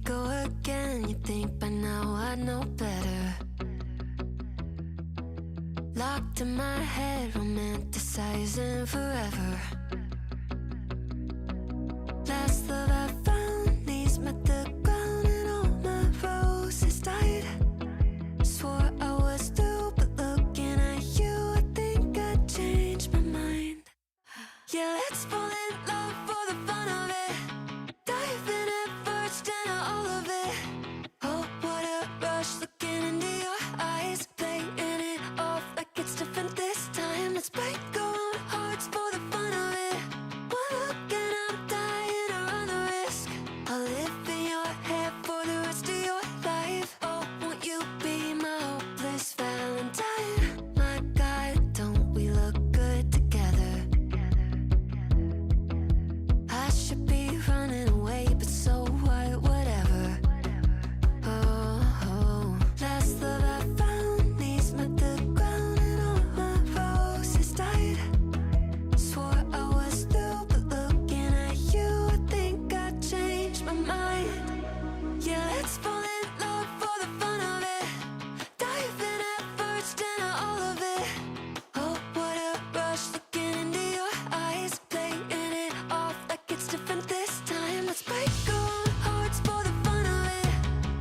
go again. You think by now I know better. Locked in my head, romanticizing forever. Last love I found, knees met the ground and all my roses died. Swore I was through, but looking at you, I think I changed my mind. Yeah, let's fall in love for the fun of it. Dive in at first and all of it. Oh, what a rush, looking into your eyes, playing it off like it's different this time. Let's break our own hearts for the fun of it. One look and I'm dying to run the risk. I'll live in your head for the rest of your life. Oh, won't you be my hopeless Valentine? My God, don't we look good together? I should be running away, but so what, whatever. Oh, last love I found, knees met the ground and all my roses died. Swore I was through, but looking at you, I think I changed my mind. Yeah, let's fall in love for the fun of it. Dive in at first and all of it. Oh, what a rush, looking into your eyes, playing it off like it's different this time. Let's break our own hearts for the fun of it.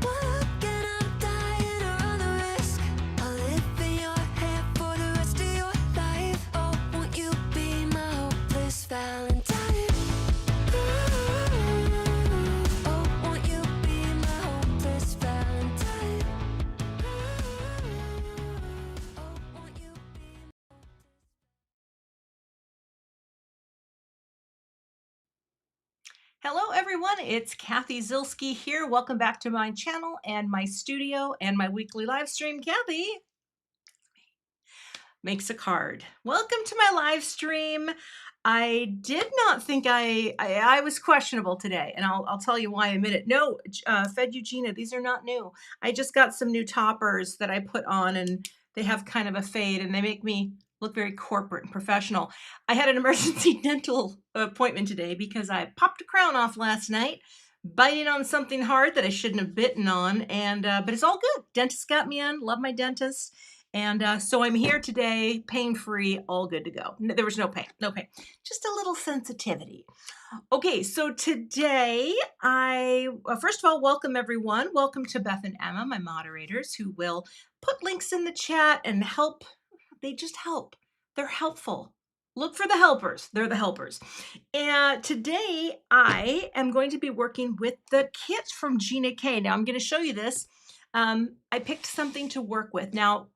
One look and I'm dying to run the risk. I'll live in your head for the rest of your life. Oh, won't you be my hopeless Valentine? Oh, won't you be my hopeless Valentine? Oh, won't you be Hello everyone, it's Cathy Zilski here. Welcome back to my channel and my studio and my weekly live stream. Cathy Makes a Card. Welcome to my live stream. I did not think I was questionable today, and I'll tell you why in a minute. No, Fed Eugenia, these are not new. I just got some new toppers that I put on, and they have kind of a fade, and they make me look very corporate and professional. I had an emergency dental appointment today because I popped a crown off last night, biting on something hard that I shouldn't have bitten on, and but it's all good. Dentist got me in. Love my dentist. And so I'm here today, pain-free, all good to go. There was no pain, just a little sensitivity. Okay, so today first of all, welcome everyone. Welcome to Beth and Emma, my moderators, who will put links in the chat and help. They just help. They're helpful. Look for the helpers. They're the helpers. And today I am going to be working with the kit from Gina K. Now I'm going to show you this. I picked something to work with. Now,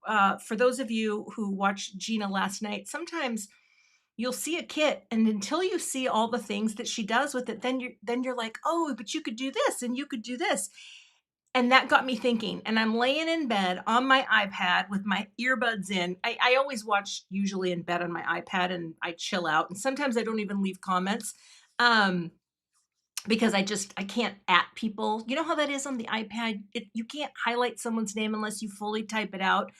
for those of you who watched Gina last night, sometimes you'll see a kit, and until you see all the things that she does with it, then you're like, oh, but you could do this and you could do this. And that got me thinking, and I'm laying in bed on my iPad with my earbuds in. I always watch usually in bed on my iPad, and I chill out, and sometimes I don't even leave comments. Because I can't at people. You know how that is on the iPad? You can't highlight someone's name unless you fully type it out.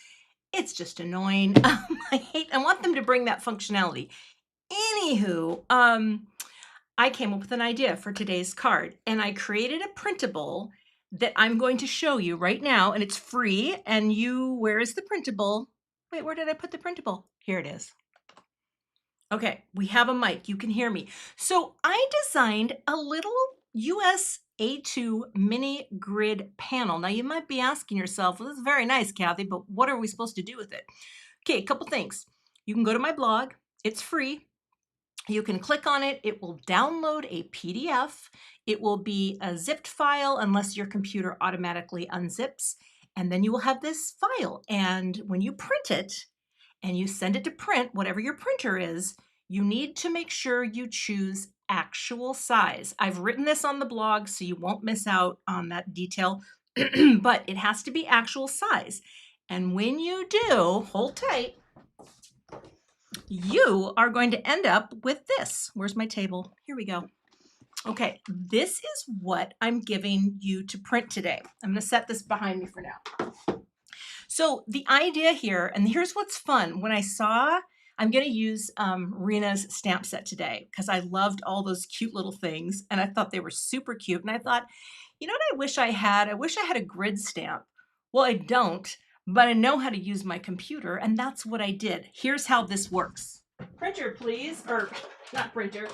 It's just annoying. I want them to bring that functionality. Anywho, I came up with an idea for today's card, and I created a printable that I'm going to show you right now, and it's free. And where is the printable? Wait, where did I put the printable? Here it is. Okay, we have a mic. You can hear me. So I designed a little US A2 mini grid panel. Now you might be asking yourself, well, this is very nice, Cathy, but what are we supposed to do with it? Okay, a couple things. You can go to my blog. It's free. You can click on it. It will download a PDF. It will be a zipped file unless your computer automatically unzips. And then you will have this file. And when you print it, and you send it to print, whatever your printer is, you need to make sure you choose actual size. I've written this on the blog, so you won't miss out on that detail, but it has to be actual size. And when you do, hold tight, you are going to end up with this. Where's my table? Here we go. Okay, this is what I'm giving you to print today. I'm going to set this behind me for now. So the idea here, and here's what's fun. When I I'm going to use Rena's stamp set today because I loved all those cute little things and I thought they were super cute. And I thought, you know what I wish I had? I wish I had a grid stamp. Well, I don't, but I know how to use my computer, and that's what I did. Here's how this works. Printer, please, or not printer,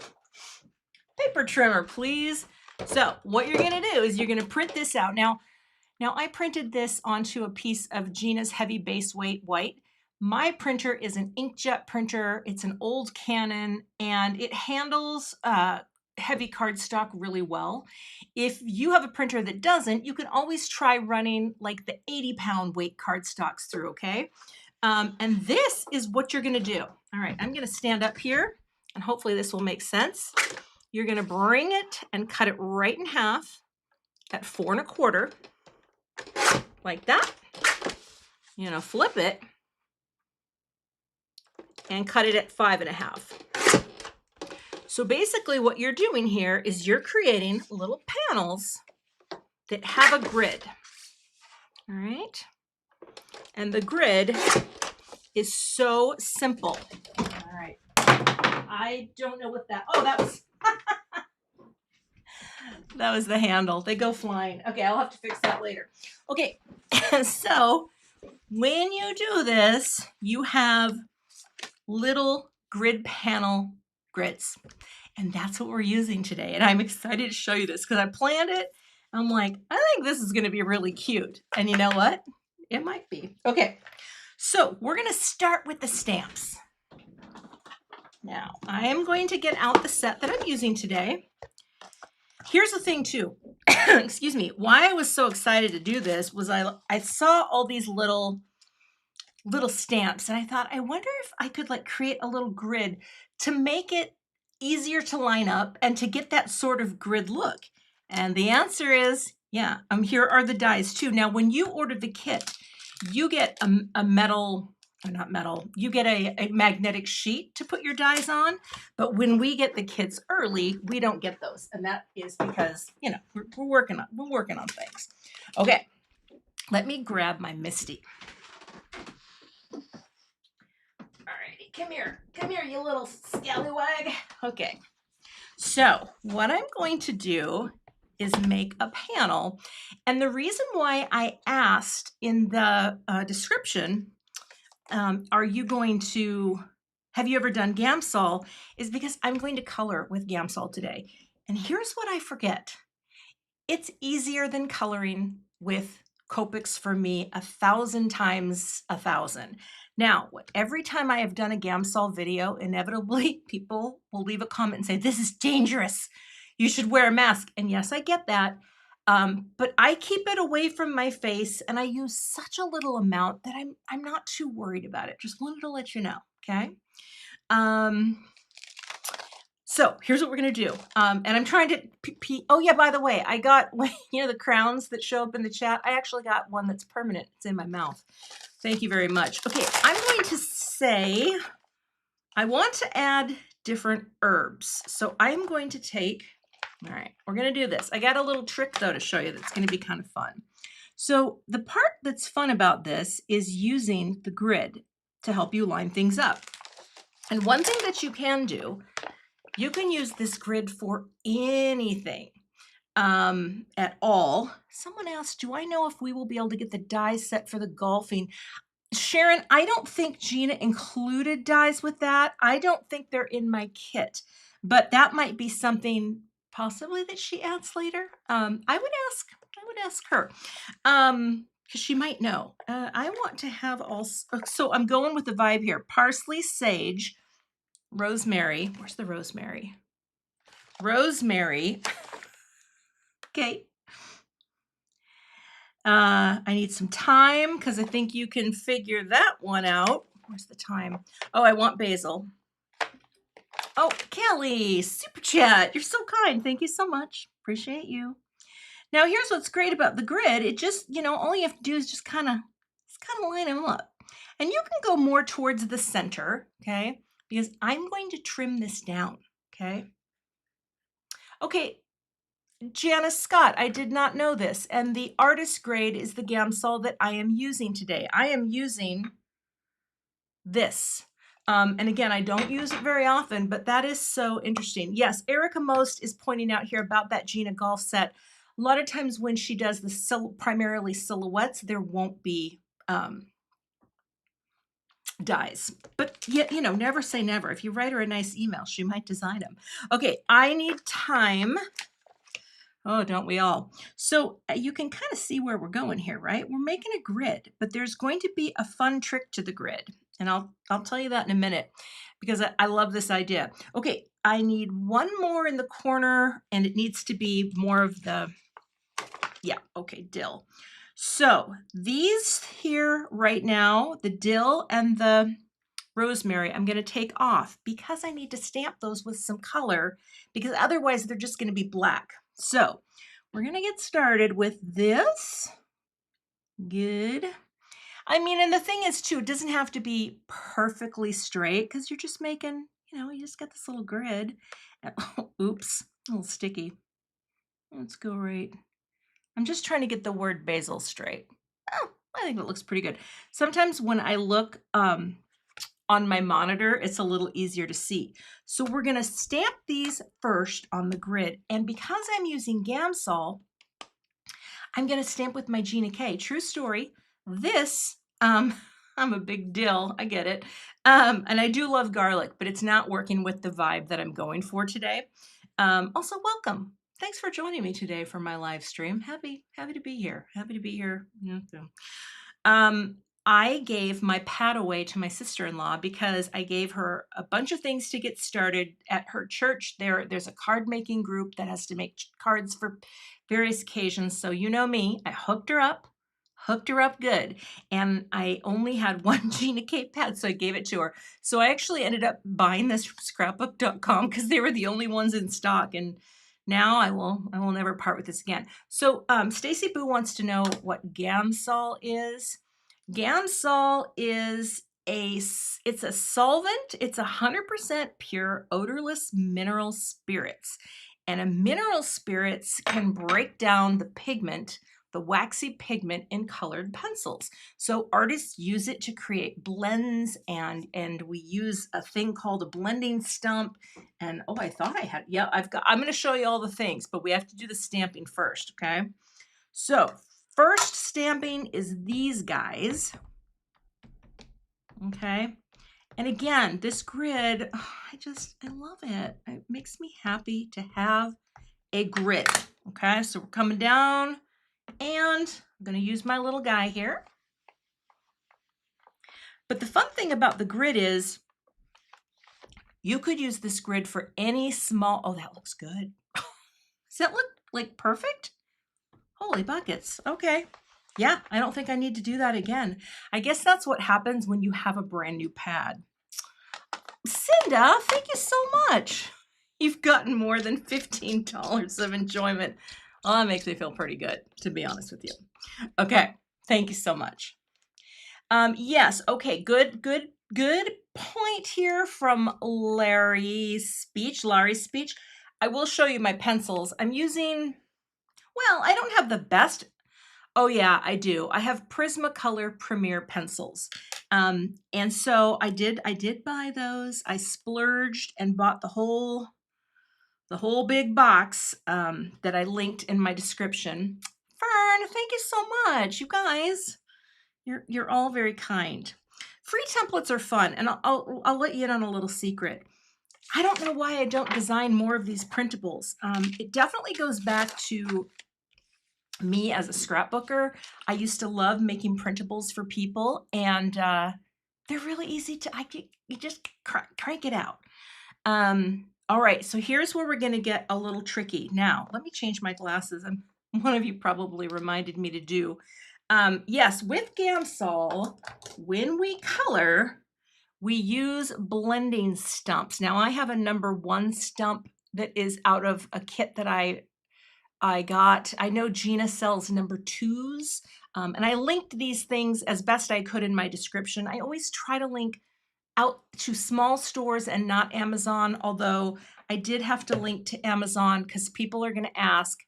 paper trimmer, please. So what you're going to do is you're going to print this out. Now I printed this onto a piece of Gina's heavy base weight white. My printer is an inkjet printer. It's an old Canon, and it handles heavy cardstock really well. If you have a printer that doesn't, you can always try running like the 80-pound weight cardstocks through, okay? And this is what you're gonna do. All right, I'm gonna stand up here, and hopefully this will make sense. You're gonna bring it and cut it right in half at 4 1/4, like that. You're gonna flip it and cut it at 5 1/2. So basically what you're doing here is you're creating little panels that have a grid. All right. And the grid is so simple. All right. I don't know what that, oh, that was, that was the handle. They go flying. Okay, I'll have to fix that later. Okay, so when you do this, you have little grid panel grids. And that's what we're using today. And I'm excited to show you this because I planned it. I'm like, I think this is going to be really cute. And you know what? It might be. Okay, so we're going to start with the stamps. Now, I am going to get out the set that I'm using today. Here's the thing too. Excuse me. Why I was so excited to do this was I saw all these little stamps and I thought, I wonder if I could like create a little grid to make it easier to line up and to get that sort of grid look. And the answer is, yeah, here are the dies too. Now, when you order the kit, you get a metal, or not metal, you get a magnetic sheet to put your dies on. But when we get the kits early, we don't get those. And that is because, you know, we're working on things. Okay, let me grab my Misty. Alrighty, come here, you little scallywag. Okay, so what I'm going to do is make a panel. And the reason why I asked in the description, have you ever done Gamsol, is because I'm going to color with Gamsol today. And here's what I forget. It's easier than coloring with Copics for me 1,000 times 1,000. Now, every time I have done a Gamsol video, inevitably people will leave a comment and say, this is dangerous. You should wear a mask. And yes, I get that. But I keep it away from my face and I use such a little amount that I'm not too worried about it. Just wanted to let you know, okay? So here's what we're gonna do. And I'm trying to, oh yeah, by the way, I got, you know, the crowns that show up in the chat. I actually got one that's permanent. It's in my mouth. Thank you very much. Okay, I'm going to say, I want to add different herbs. So I'm going to take, all right, we're gonna do this. I got a little trick though to show you that's gonna be kind of fun. So the part that's fun about this is using the grid to help you line things up. And one thing that you can do, you can use this grid for anything at all. Someone asked, do I know if we will be able to get the dies set for the golfing? Sharon, I don't think Gina included dies with that. I don't think they're in my kit, but that might be something possibly that she adds later. I would ask her because she might know. I want to have also, so I'm going with the vibe here. Parsley, sage, rosemary. Where's the rosemary? Rosemary. Okay. I need some thyme because I think you can figure that one out. Where's the thyme? Oh, I want basil. Oh, Kelly, super chat. You're so kind. Thank you so much. Appreciate you. Now, here's what's great about the grid. It just, you know, all you have to do is just kind of line them up. And you can go more towards the center, okay? Because I'm going to trim this down, okay? Okay, Janice Scott, I did not know this. And the artist grade is the Gamsol that I am using today. I am using this. And again, I don't use it very often, but that is so interesting. Yes, Erica Most is pointing out here about that Gina Golf set. A lot of times when she does the primarily silhouettes, there won't be dies. But yet, never say never. If you write her a nice email, she might design them. Okay, I need time. Oh, don't we all? So you can kind of see where we're going here, right? We're making a grid, but there's going to be a fun trick to the grid. And I'll tell you that in a minute because I love this idea. Okay, I need one more in the corner and it needs to be more of the, yeah, okay, dill. So these here right now, the dill and the rosemary, I'm going to take off because I need to stamp those with some color because otherwise they're just going to be black. So we're going to get started with this. Good. I mean, and the thing is too, it doesn't have to be perfectly straight because you're just making, you just got this little grid. Oops, a little sticky. Let's go right. I'm just trying to get the word basil straight. Oh, I think that looks pretty good. Sometimes when I look on my monitor, it's a little easier to see. So we're going to stamp these first on the grid. And because I'm using Gamsol, I'm going to stamp with my Gina K. True story. This, I'm a big dill. I get it. And I do love garlic, but it's not working with the vibe that I'm going for today. Also, welcome. Thanks for joining me today for my live stream. Happy to be here. Happy to be here. I gave my pad away to my sister-in-law because I gave her a bunch of things to get started at her church. There's a card making group that has to make cards for various occasions. So you know me, I hooked her up good. And I only had one Gina K pad, so I gave it to her. So I actually ended up buying this from scrapbook.com because they were the only ones in stock. And now I will never part with this again. So Stacy Boo wants to know what Gamsol is. Gamsol is it's a solvent. It's 100% pure odorless mineral spirits. And a mineral spirits can break down the pigment, the waxy pigment in colored pencils. So artists use it to create blends and we use a thing called a blending stump. And oh, I thought I had, yeah, I'm going to show you all the things, but we have to do the stamping first, okay? So first stamping is these guys. Okay. And again, this grid, I love it. It makes me happy to have a grid. Okay. So we're coming down and I'm going to use my little guy here. But the fun thing about the grid is you could use this grid for any small, oh, that looks good. Does that look like perfect? Holy buckets. Okay. Yeah, I don't think I need to do that again. I guess that's what happens when you have a brand new pad. Cinda, thank you so much. You've gotten more than $15 of enjoyment. Well, that makes me feel pretty good, to be honest with you. Okay, thank you so much. Yes, okay, good point here from Larry's speech. I will show you my pencils. I'm using, well, I don't have the best. Oh yeah, I do. I have Prismacolor Premier pencils. And so I did buy those. I splurged and bought the whole big box that I linked in my description. Fern, thank you so much. You guys, you're all very kind. Free templates are fun, and I'll let you in on a little secret. I don't know why I don't design more of these printables. It definitely goes back to me as a scrapbooker. I used to love making printables for people, and they're really easy to, you just crank it out. All right, so here's where we're gonna get a little tricky. Now, let me change my glasses. One of you probably reminded me to do. Yes, with Gamsol, when we color, we use blending stumps. Now I have a number 1 stump that is out of a kit that I got. I know Gina sells number 2s, and I linked these things as best I could in my description. I always try to link out to small stores and not Amazon, although I did have to link to Amazon because people are going to ask,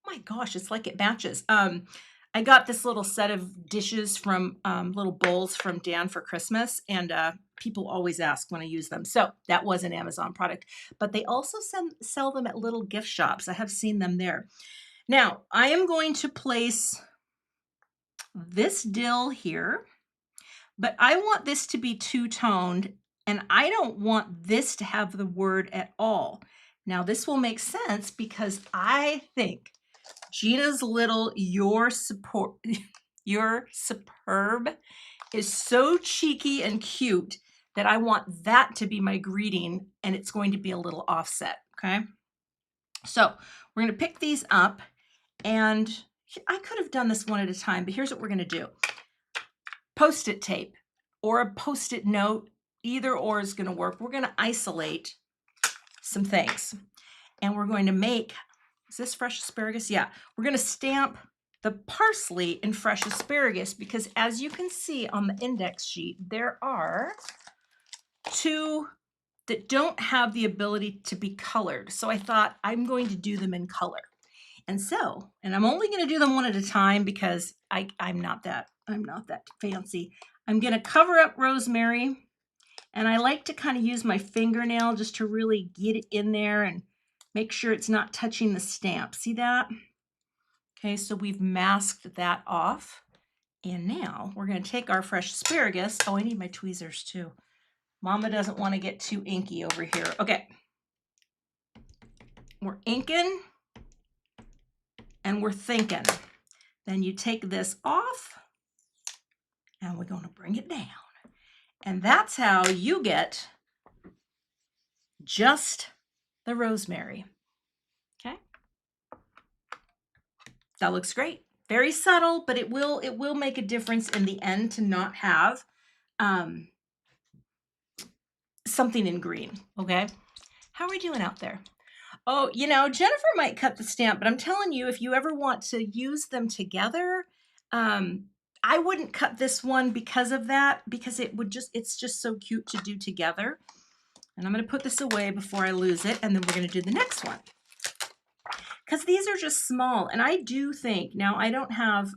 oh my gosh, it's like it matches. I I got this little set of dishes from little bowls from Dan for Christmas, and people always ask when I use them. So that was an Amazon product, but they also sell them at little gift shops. I have seen them there. Now I am going to place this dill here, but I want this to be two-toned, and I don't want this to have the word at all. Now this will make sense because I think Gina's little "your superb" is so cheeky and cute that I want that to be my greeting, and it's going to be a little offset, okay? So we're going to pick these up, and I could have done this one at a time, but here's what we're going to do. Post-it tape or a post-it note, either or is going to work. We're going to isolate some things, and we're going to make, is this fresh asparagus? Yeah, we're going to stamp the parsley in fresh asparagus because as you can see on the index sheet, there are two that don't have the ability to be colored. So I thought I'm going to do them in color. And I'm only going to do them one at a time because I'm not that fancy. I'm going to cover up rosemary, and I like to kind of use my fingernail just to really get it in there and make sure it's not touching the stamp. See that? Okay, so we've masked that off. And now we're going to take our fresh asparagus. Oh, I need my tweezers too. Mama doesn't want to get too inky over here. Okay. We're inking and we're thinking. Then you take this off and we're going to bring it down. And that's how you get just the rosemary. Okay. That looks great. Very subtle, but it will make a difference in the end to not have something in green. Okay. How are we doing out there? Oh, Jennifer might cut the stamp, but I'm telling you, if you ever want to use them together, I wouldn't cut this one because of that, because it's just so cute to do together. And I'm going to put this away before I lose it, and then we're going to do the next one. Because these are just small, and I do think, now I don't have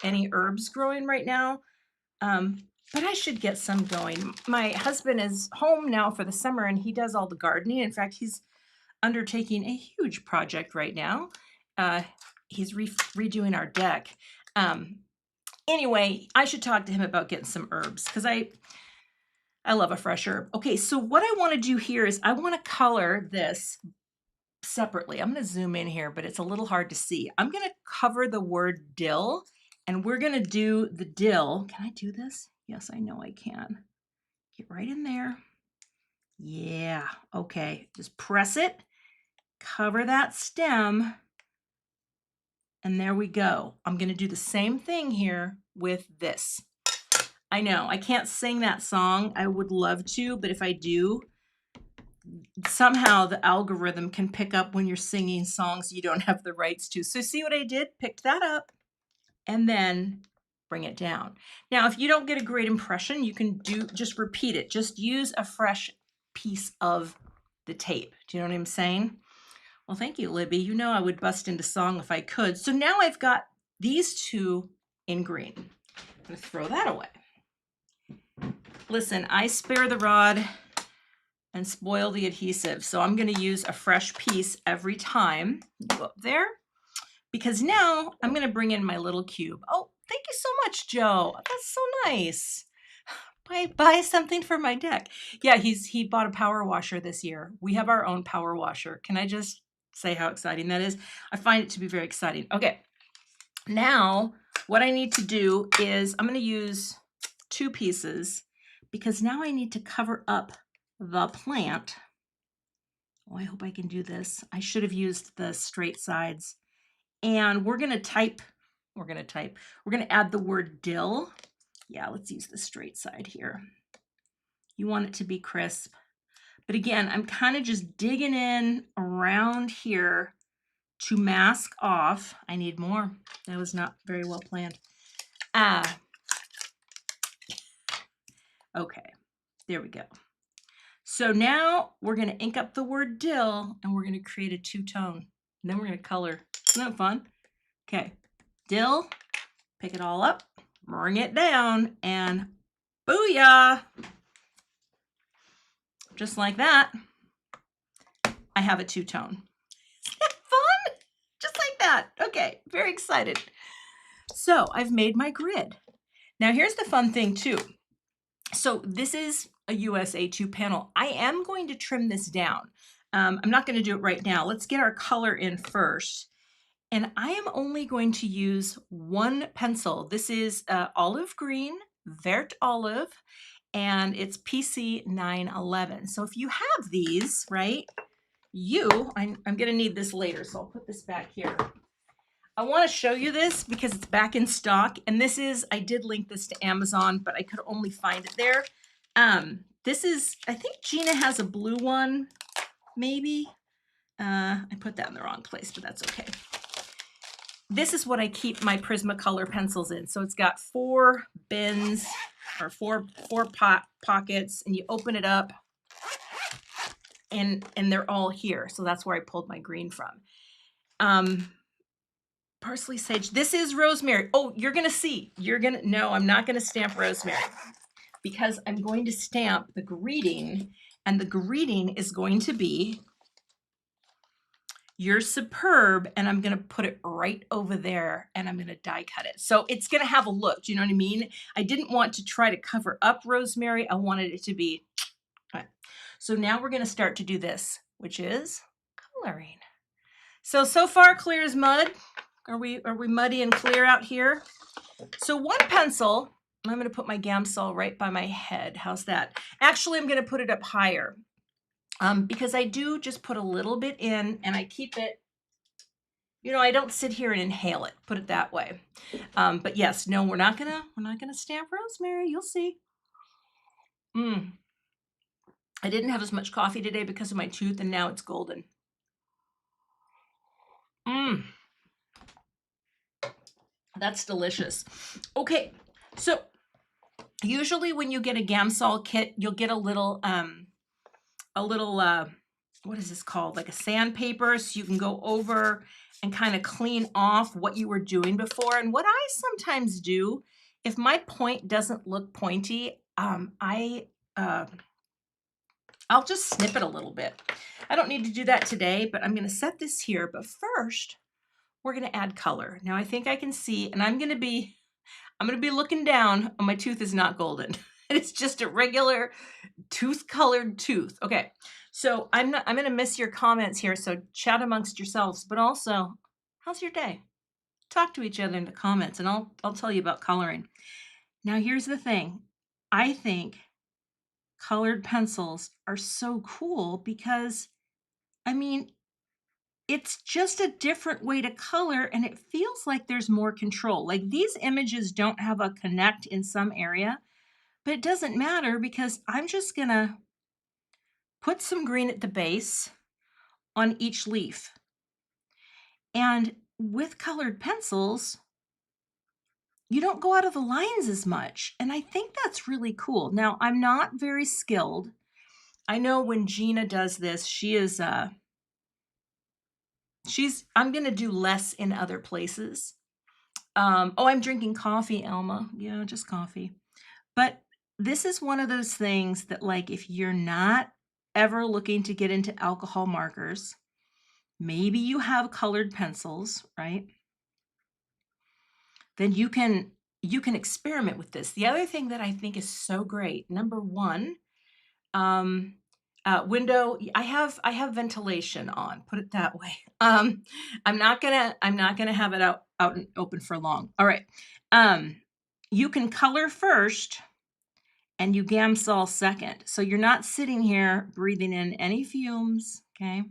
any herbs growing right now, but I should get some going. My husband is home now for the summer, and he does all the gardening. In fact, he's undertaking a huge project right now. He's redoing our deck. Anyway, I should talk to him about getting some herbs because I love a fresh herb. Okay, so what I want to do here is I want to color this separately. I'm going to zoom in here, but it's a little hard to see. I'm going to cover the word dill, and we're going to do the dill. Can I do this? Yes, I know I can. Get right in there. Yeah, okay. Just press it, cover that stem, and there we go. I'm going to do the same thing here with this. I know I can't sing that song. I would love to, but if I do, somehow the algorithm can pick up when you're singing songs you don't have the rights to. So see what I did? Picked that up and then bring it down. Now, if you don't get a great impression, you can just repeat it. Just use a fresh piece of the tape. Do you know what I'm saying? Well, thank you, Libby. You know I would bust into song if I could. So now I've got these two in green. I'm going to throw that away. Listen, I spare the rod and spoil the adhesive. So I'm going to use a fresh piece every time. Go up there. Because now I'm going to bring in my little cube. Oh, thank you so much, Joe. That's so nice. Buy something for my deck. Yeah, he bought a power washer this year. We have our own power washer. Can I just say how exciting that is? I find it to be very exciting. Okay, now what I need to do is I'm going to use two pieces because now I need to cover up the plant. Oh, I hope I can do this. I should have used the straight sides. And we're going to add the word dill. Yeah, let's use the straight side here. You want it to be crisp. But again, I'm kind of just digging in around here to mask off. I need more. That was not very well planned. Okay, there we go. So now we're going to ink up the word dill and we're going to create a two-tone. And then we're going to color. Isn't that fun? Okay, dill, Pick it all up, bring it down, and booyah! Just like that, I have a two-tone. Isn't that fun? Just like that. Okay, very excited. So I've made my grid. Now here's the fun thing too. So this is a USA2 panel. I am going to trim this down. I'm not going to do it right now. Let's get our color in first. And I am only going to use one pencil. This is olive green, Vert Olive, and it's PC 911. So if you have these, right, I'm going to need this later, so I'll put this back here. I want to show you this because it's back in stock, and this is, I did link this to Amazon, but I could only find it there. This is, I think Gina has a blue one, maybe. I put that in the wrong place, but that's okay. This is what I keep my Prismacolor pencils in. So it's got 4 bins or four pockets, and you open it up, and they're all here. So that's where I pulled my green from. Parsley, sage. This is rosemary. Oh, you're gonna see. No, I'm not gonna stamp rosemary because I'm going to stamp the greeting, and the greeting is going to be "You're superb," and I'm gonna put it right over there, and I'm gonna die cut it. So it's gonna have a look. Do you know what I mean? I didn't want to try to cover up rosemary. I wanted it to be. So now we're gonna start to do this, which is coloring. So far clear as mud. Are we muddy and clear out here? So one pencil, I'm going to put my Gamsol right by my head. How's that? Actually, I'm going to put it up higher because I do just put a little bit in, and I keep it, I don't sit here and inhale it, put it that way. But yes, no, we're not gonna stamp rosemary. You'll see. I didn't have as much coffee today because of my tooth, and now it's golden. That's delicious. Okay, so usually when you get a Gamsol kit, you'll get a little what is this called? Like a sandpaper, so you can go over and kind of clean off what you were doing before. And what I sometimes do, if my point doesn't look pointy, I'll just snip it a little bit. I don't need to do that today, but I'm going to set this here. But first, we're going to add color. Now I think I can see, and I'm going to be looking down. My tooth is not golden. It's just a regular tooth-colored tooth. Okay, so I'm going to miss your comments here, so chat amongst yourselves, but also, how's your day? Talk to each other in the comments, and I'll tell you about coloring. Now here's the thing. I think colored pencils are so cool because, it's just a different way to color, and it feels like there's more control. Like these images don't have a connect in some area, but it doesn't matter because I'm just gonna put some green at the base on each leaf. And with colored pencils, you don't go out of the lines as much. And I think that's really cool. Now, I'm not very skilled. I know when Gina does this, I'm going to do less in other places. I'm drinking coffee, Elma. Yeah, just coffee. But this is one of those things that, like, if you're not ever looking to get into alcohol markers, maybe you have colored pencils, right? Then you can experiment with this. The other thing that I think is so great, number one, window. I have ventilation on. Put it that way. I'm not gonna have it out and open for long. All right. You can color first, and you Gamsol second. So you're not sitting here breathing in any fumes, okay,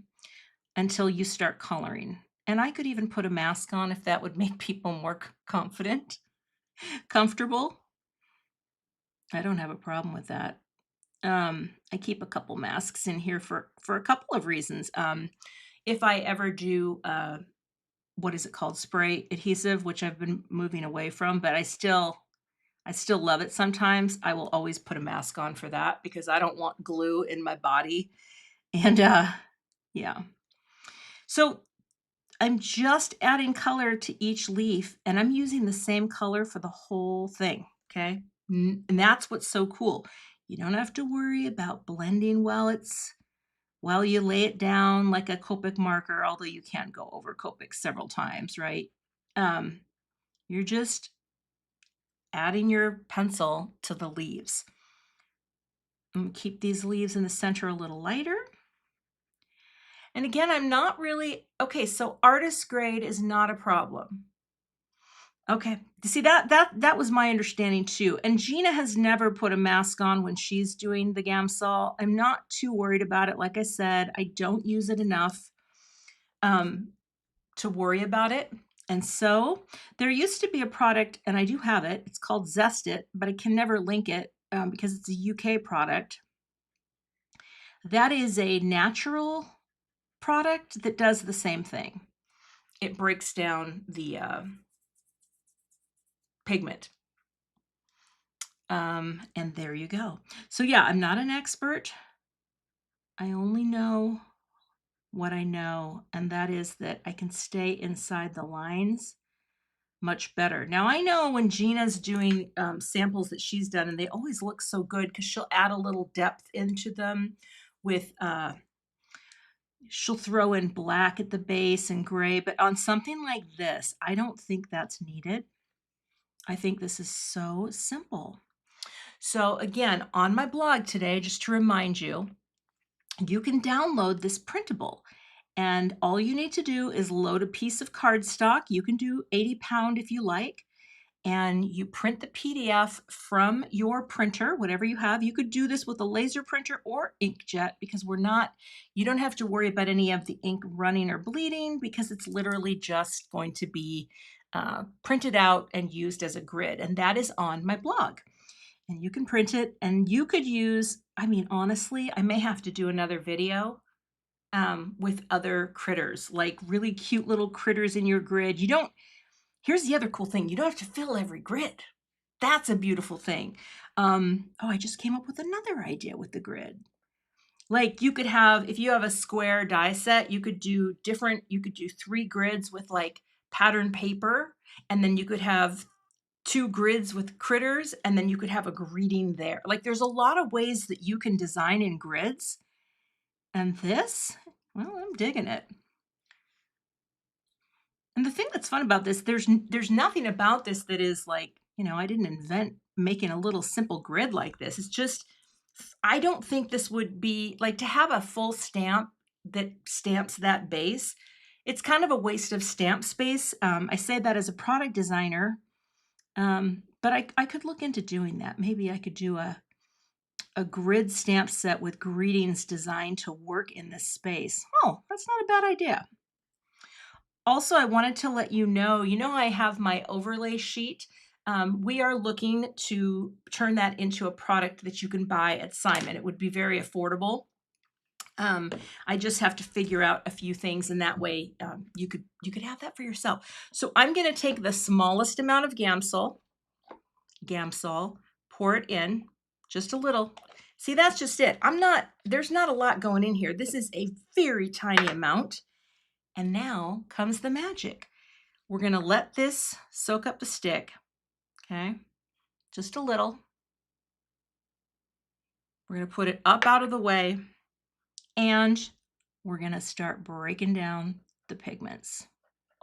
until you start coloring. And I could even put a mask on if that would make people more confident, comfortable. I don't have a problem with that. I keep a couple masks in here for a couple of reasons. If I ever do, what is it called? Spray adhesive, which I've been moving away from, but I still love it sometimes. I will always put a mask on for that because I don't want glue in my body. And yeah. So I'm just adding color to each leaf, and I'm using the same color for the whole thing, okay? And that's what's so cool. You don't have to worry about blending while you lay it down like a Copic marker, although you can go over Copic several times, right? Um, you're just adding your pencil to the leaves. Keep these leaves in the center a little lighter. And again, I'm not really, okay, so artist grade is not a problem. Okay. See, that was my understanding too. And Gina has never put a mask on when she's doing the Gamsol. I'm not too worried about it. Like I said, I don't use it enough to worry about it. And so there used to be a product, and I do have it. It's called Zest It, but I can never link it because it's a UK product. That is a natural product that does the same thing. It breaks down the pigment. And there you go. So yeah, I'm not an expert. I only know what I know, and that is that I can stay inside the lines much better. Now I know when Gina's doing samples that she's done, and they always look so good because she'll add a little depth into them with she'll throw in black at the base and gray, but on something like this, I don't think that's needed. I think this is so simple. So again, on my blog today, just to remind you, you can download this printable. And all you need to do is load a piece of cardstock. You can do 80-pound if you like. And you print the PDF from your printer, whatever you have. You could do this with a laser printer or inkjet because you don't have to worry about any of the ink running or bleeding because it's literally just going to be printed out and used as a grid. And that is on my blog. And you can print it, and you could use, I mean, honestly, I may have to do another video with other critters, like really cute little critters in your grid. Here's the other cool thing. You don't have to fill every grid. That's a beautiful thing. Oh, I just came up with another idea with the grid. Like you could have, if you have a square die set, you could do 3 grids with like pattern paper, and then you could have 2 grids with critters, and then you could have a greeting there. Like there's a lot of ways that you can design in grids. And this, well, I'm digging it. And the thing that's fun about this, there's nothing about this that is like, I didn't invent making a little simple grid like this. It's just, I don't think this would be like to have a full stamp that stamps that base. It's kind of a waste of stamp space. I say that as a product designer. But I could look into doing that. Maybe I could do a grid stamp set with greetings designed to work in this space. Oh, that's not a bad idea. Also, I wanted to let you know, I have my overlay sheet. We are looking to turn that into a product that you can buy at Simon. It would be very affordable. I just have to figure out a few things, and that way you could have that for yourself. So I'm going to take the smallest amount of Gamsol, pour it in, just a little. See, that's just it. There's not a lot going in here. This is a very tiny amount. And now comes the magic. We're going to let this soak up the stick, okay? Just a little. We're going to put it up out of the way, and we're going to start breaking down the pigments.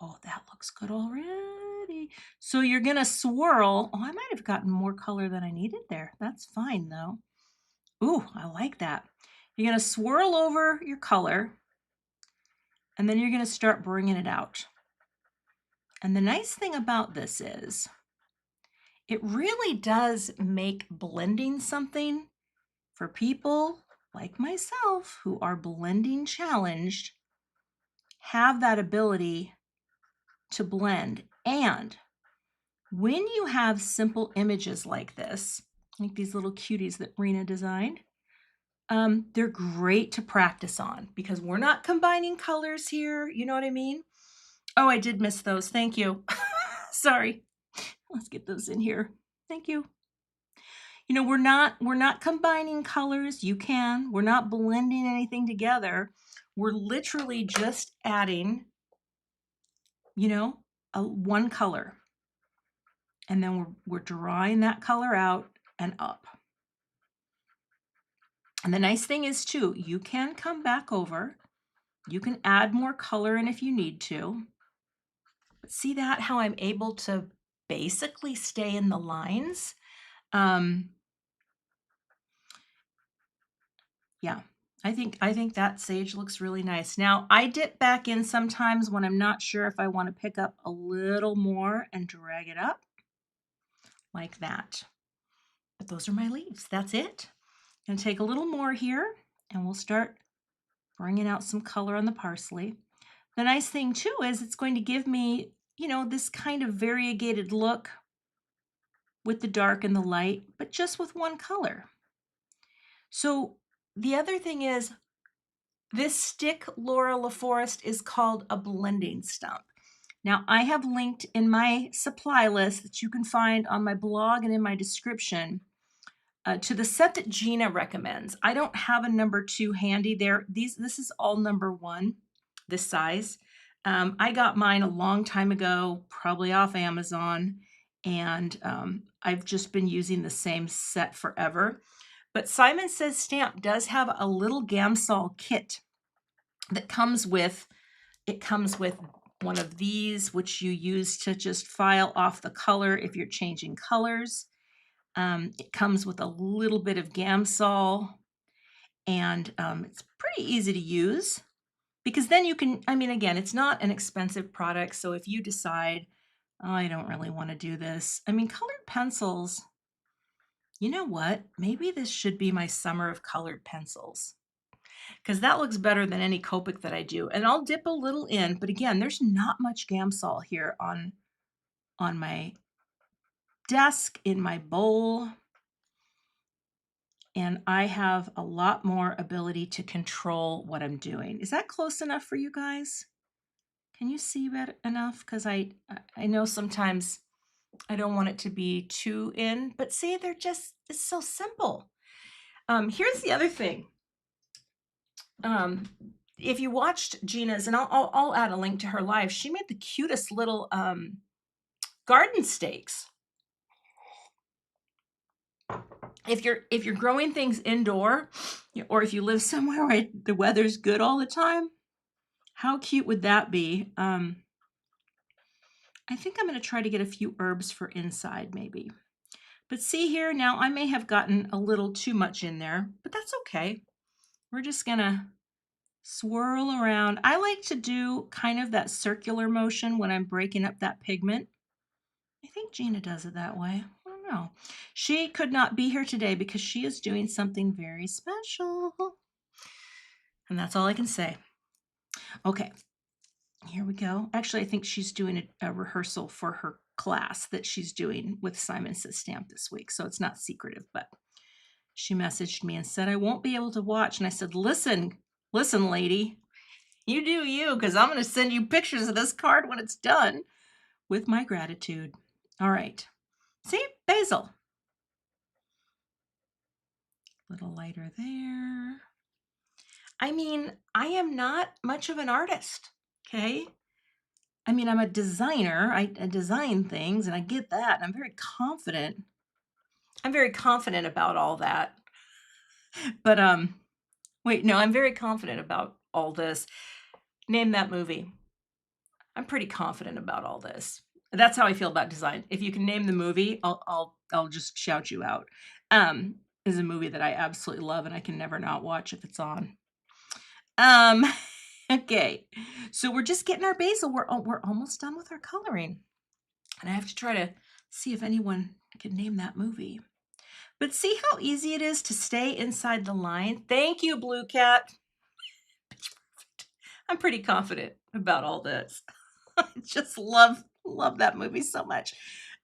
Oh, that looks good already. So you're going to swirl. Oh, I might have gotten more color than I needed there. That's fine, though. Ooh, I like that. You're going to swirl over your color, and then you're going to start bringing it out. And the nice thing about this is it really does make blending something for people like myself who are blending challenged, have that ability to blend. And when you have simple images like this, like these little cuties that Rena designed, they're great to practice on because we're not combining colors here. You know what I mean? Oh, I did miss those. Thank you. Sorry. Let's get those in here. Thank you. We're not combining colors. You can. We're not blending anything together. We're literally just adding you know, one color. And then we're drawing that color out and up. And the nice thing is too, you can come back over. You can add more color in if you need to. But see that how I'm able to basically stay in the lines? Um, yeah, I think that sage looks really nice. Now, I dip back in sometimes when I'm not sure if I want to pick up a little more and drag it up like that. But those are my leaves. That's it. I'm gonna take a little more here and we'll start bringing out some color on the parsley. The nice thing too is it's going to give me, this kind of variegated look with the dark and the light, but just with one color. So the other thing is this stick Laura LaForest is called a blending stump. Now I have linked in my supply list that you can find on my blog and in my description to the set that Gina recommends. I don't have a number 2 handy there. This is all number 1, this size. I got mine a long time ago, probably off Amazon, and I've just been using the same set forever. But Simon Says Stamp does have a little Gamsol kit that comes with one of these, which you use to just file off the color if you're changing colors. It comes with a little bit of Gamsol, and it's pretty easy to use because then you can, again, it's not an expensive product. So if you decide, oh, I don't really want to do this, colored pencils, you know what? Maybe this should be my summer of colored pencils because that looks better than any Copic that I do. And I'll dip a little in, but again, there's not much Gamsol here on my desk, in my bowl. And I have a lot more ability to control what I'm doing. Is that close enough for you guys? Can you see that enough? Because I know sometimes I don't want it to be too in, but see, it's so simple. Here's the other thing. If you watched Gina's, and I'll add a link to her live, she made the cutest little garden stakes. If you're growing things indoor, or if you live somewhere where the weather's good all the time, how cute would that be? I think I'm going to try to get a few herbs for inside maybe. But see here, now I may have gotten a little too much in there, but that's okay. We're just going to swirl around. I like to do kind of that circular motion when I'm breaking up that pigment. I think Gina does it that way. I don't know. She could not be here today because she is doing something very special. And that's all I can say. Okay, here we go. Actually, I think she's doing a rehearsal for her class that she's doing with Simon Says Stamp this week. So it's not secretive, but she messaged me and said, I won't be able to watch. And I said, listen, lady, you do you, because I'm going to send you pictures of this card when it's done with my gratitude. All right. See, basil. A little lighter there. I am not much of an artist, okay? I'm a designer. I design things and I get that. And I'm very confident. I'm very confident about all that. But wait, no, I'm very confident about all this. Name that movie. I'm pretty confident about all this. That's how I feel about design. If you can name the movie, I'll just shout you out. Is a movie that I absolutely love and I can never not watch if it's on. Okay, so we're just getting our basil. We're almost done with our coloring. And I have to try to see if anyone can name that movie. But see how easy it is to stay inside the line? Thank you, Blue Cat. I'm pretty confident about all this. I just love that movie so much.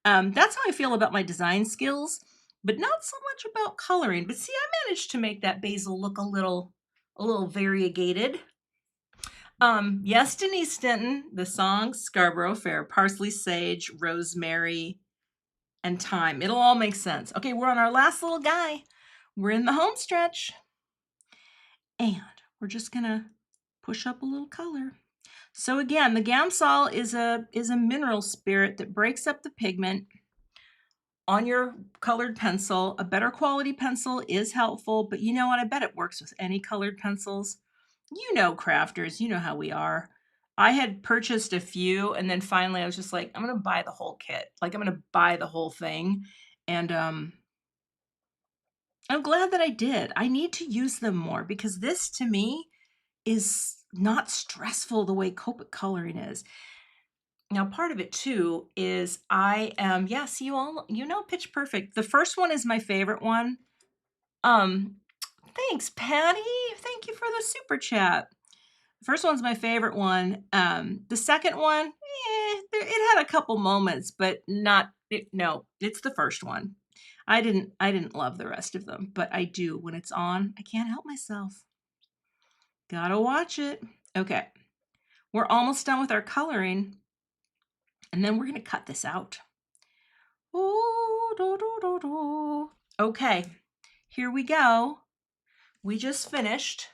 That's how I feel about my design skills, but not so much about coloring. But see, I managed to make that basil look a little variegated. Yes, Denise Denton, the song Scarborough Fair, parsley, sage, rosemary, and thyme. It'll all make sense. Okay, we're on our last little guy. We're in the home stretch. And we're just gonna push up a little color. So again, the Gamsol is a mineral spirit that breaks up the pigment on your colored pencil. A better quality pencil is helpful, but you know what? I bet it works with any colored pencils. You know, crafters, you know how we are. I had purchased a few, and then finally I was just like, I'm gonna buy the whole kit. Like, I'm gonna buy the whole thing. And I'm glad that I did. I need to use them more because this to me is not stressful the way Copic coloring is. Now, part of it too is I am, yes, you know Pitch Perfect. The first one is my favorite one. Um, Thanks, Patty. Thank you for the super chat. The first one's my favorite one. The second one, it had a couple moments, but not. No, it's the first one. I didn't love the rest of them, but I do when it's on. I can't help myself. Gotta watch it. Okay, we're almost done with our coloring, and then we're gonna cut this out. Ooh, do, do, do, do. Okay, here we go. We just finished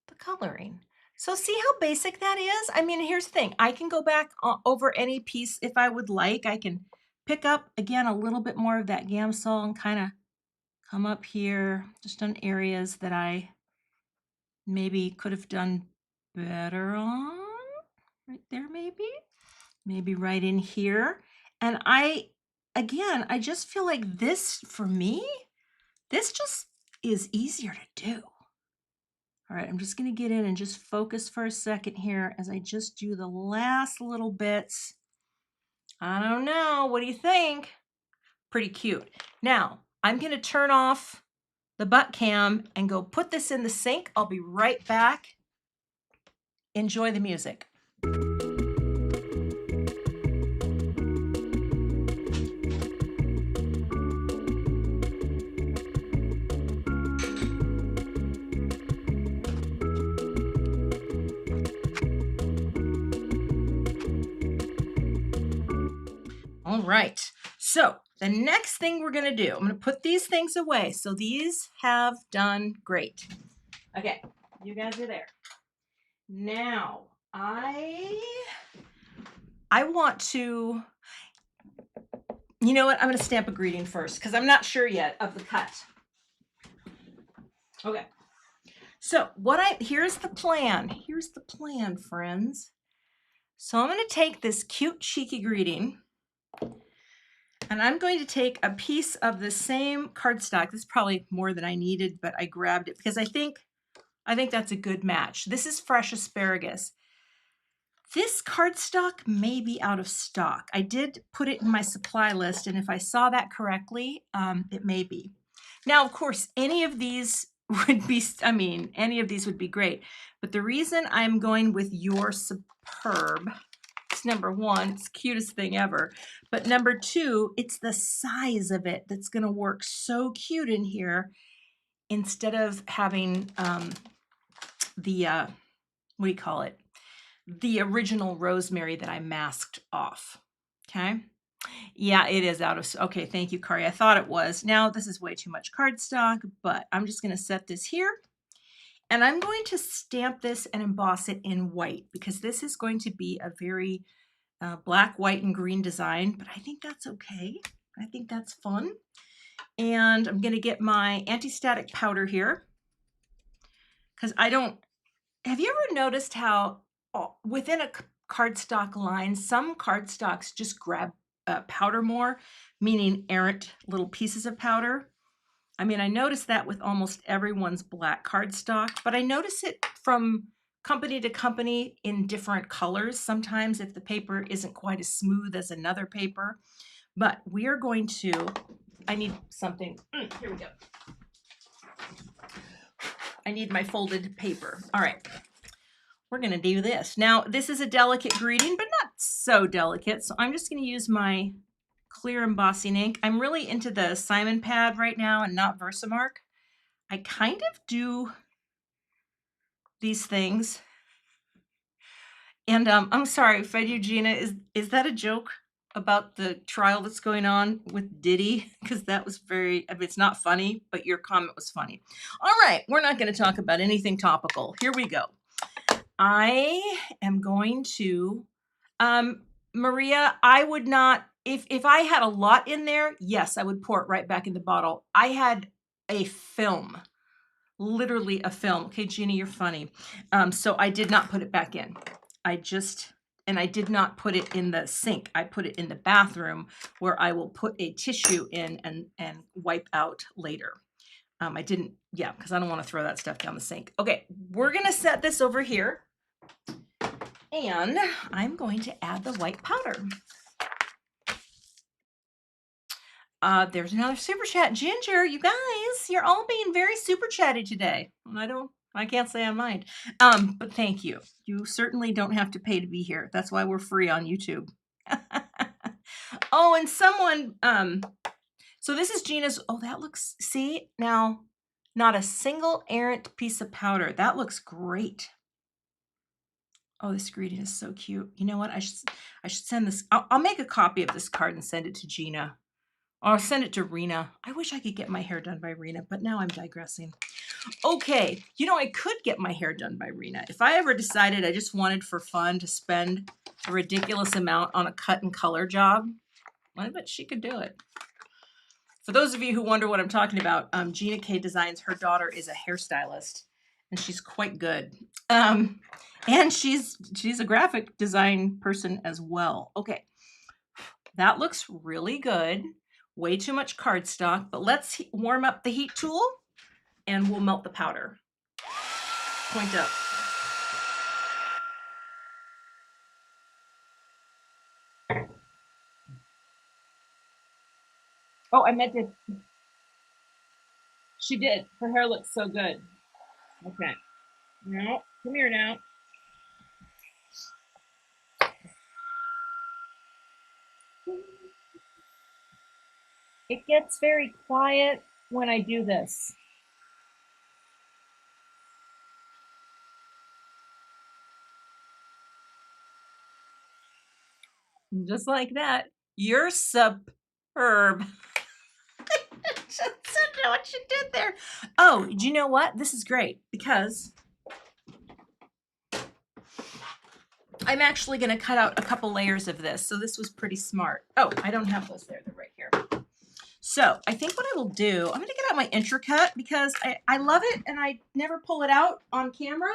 the coloring. So see how basic that is? I mean, here's the thing. I can go back over any piece if I would like. I can pick up, again, a little bit more of that Gamsol and kind of come up here just on areas that I maybe could have done better on. Right there, maybe. Maybe right in here. And again, I just feel like this, for me, this just is easier to do. All right, I'm just going to get in and just focus for a second here as I just do the last little bits. I don't know. What do you think? Pretty cute. Now, I'm going to turn off the butt cam and go put this in the sink. I'll be right back. Enjoy the music. All right, so the next thing we're gonna do, I'm gonna put these things away. So these have done great. Okay, you guys are there. Now, I want to, you know what? I'm gonna stamp a greeting first because I'm not sure yet of the cut. Okay, so here's the plan. Here's the plan, friends. So I'm gonna take this cute, cheeky greeting, and I'm going to take a piece of the same cardstock. This is probably more than I needed, but I grabbed it because I think that's a good match. This is fresh asparagus. This cardstock may be out of stock. I did put it in my supply list, and if I saw that correctly, it may be. Now, of course, any of these would be great. But the reason I'm going with Your Superb, it's number one, it's the cutest thing ever. But number two, it's the size of it that's going to work so cute in here instead of having the, what do you call it? The original rosemary that I masked off. Okay. Yeah, it is out of, okay, thank you, Kari. I thought it was. Now, this is way too much cardstock, but I'm just going to set this here. And I'm going to stamp this and emboss it in white because this is going to be a very black, white, and green design, but I think that's okay. I think that's fun. And I'm going to get my anti-static powder here because have you ever noticed how within a cardstock line, some cardstocks just grab powder more, meaning errant little pieces of powder? I mean, I noticed that with almost everyone's black cardstock, but I notice it from company to company in different colors. Sometimes if the paper isn't quite as smooth as another paper, but we are going to, I need something, here we go. I need my folded paper. All right, we're gonna do this. Now, this is a delicate greeting, but not so delicate. So I'm just gonna use my clear embossing ink. I'm really into the Simon pad right now and not Versamark. I kind of do these things. And I'm sorry, Fed Eugenia, is that a joke about the trial that's going on with Diddy? Because that was it's not funny, but your comment was funny. All right, we're not going to talk about anything topical. Here we go. I am going to, Maria, I would not, if I had a lot in there, yes, I would pour it right back in the bottle. I had a film, literally a film. Okay, Gina, you're funny. So I did not put it back in. And I did not put it in the sink. I put it in the bathroom where I will put a tissue in and wipe out later. I didn't, yeah, because I don't want to throw that stuff down the sink. Okay, we're gonna set this over here. And I'm going to add the white powder. There's another super chat. Ginger, you guys, you're all being very super chatty today. I can't say I mind. But thank you. You certainly don't have to pay to be here. That's why we're free on YouTube. Oh, and someone, so this is Gina's, oh, that looks, see, now, not a single errant piece of powder. That looks great. Oh, this ingredient is so cute. You know what? I should send this. I'll make a copy of this card and send it to Gina. Or I'll send it to Rena. I wish I could get my hair done by Rena, but now I'm digressing. Okay, you know, I could get my hair done by Rena. If I ever decided I just wanted for fun to spend a ridiculous amount on a cut and color job, I bet she could do it. For those of you who wonder what I'm talking about, Gina K Designs, her daughter is a hairstylist, and she's quite good. And she's a graphic design person as well. Okay, that looks really good. Way too much cardstock, but let's warm up the heat tool and we'll melt the powder. Point up. Oh, I meant to. She did. Her hair looks so good. Okay. Now, come here now. It gets very quiet when I do this. Just like that. You're superb. Just know what you did there. Oh, do you know what? This is great because I'm actually going to cut out a couple layers of this. So this was pretty smart. Oh, I don't have those there. They're right here. So I think what I will do, I'm going to get out my Intracut because I love it and I never pull it out on camera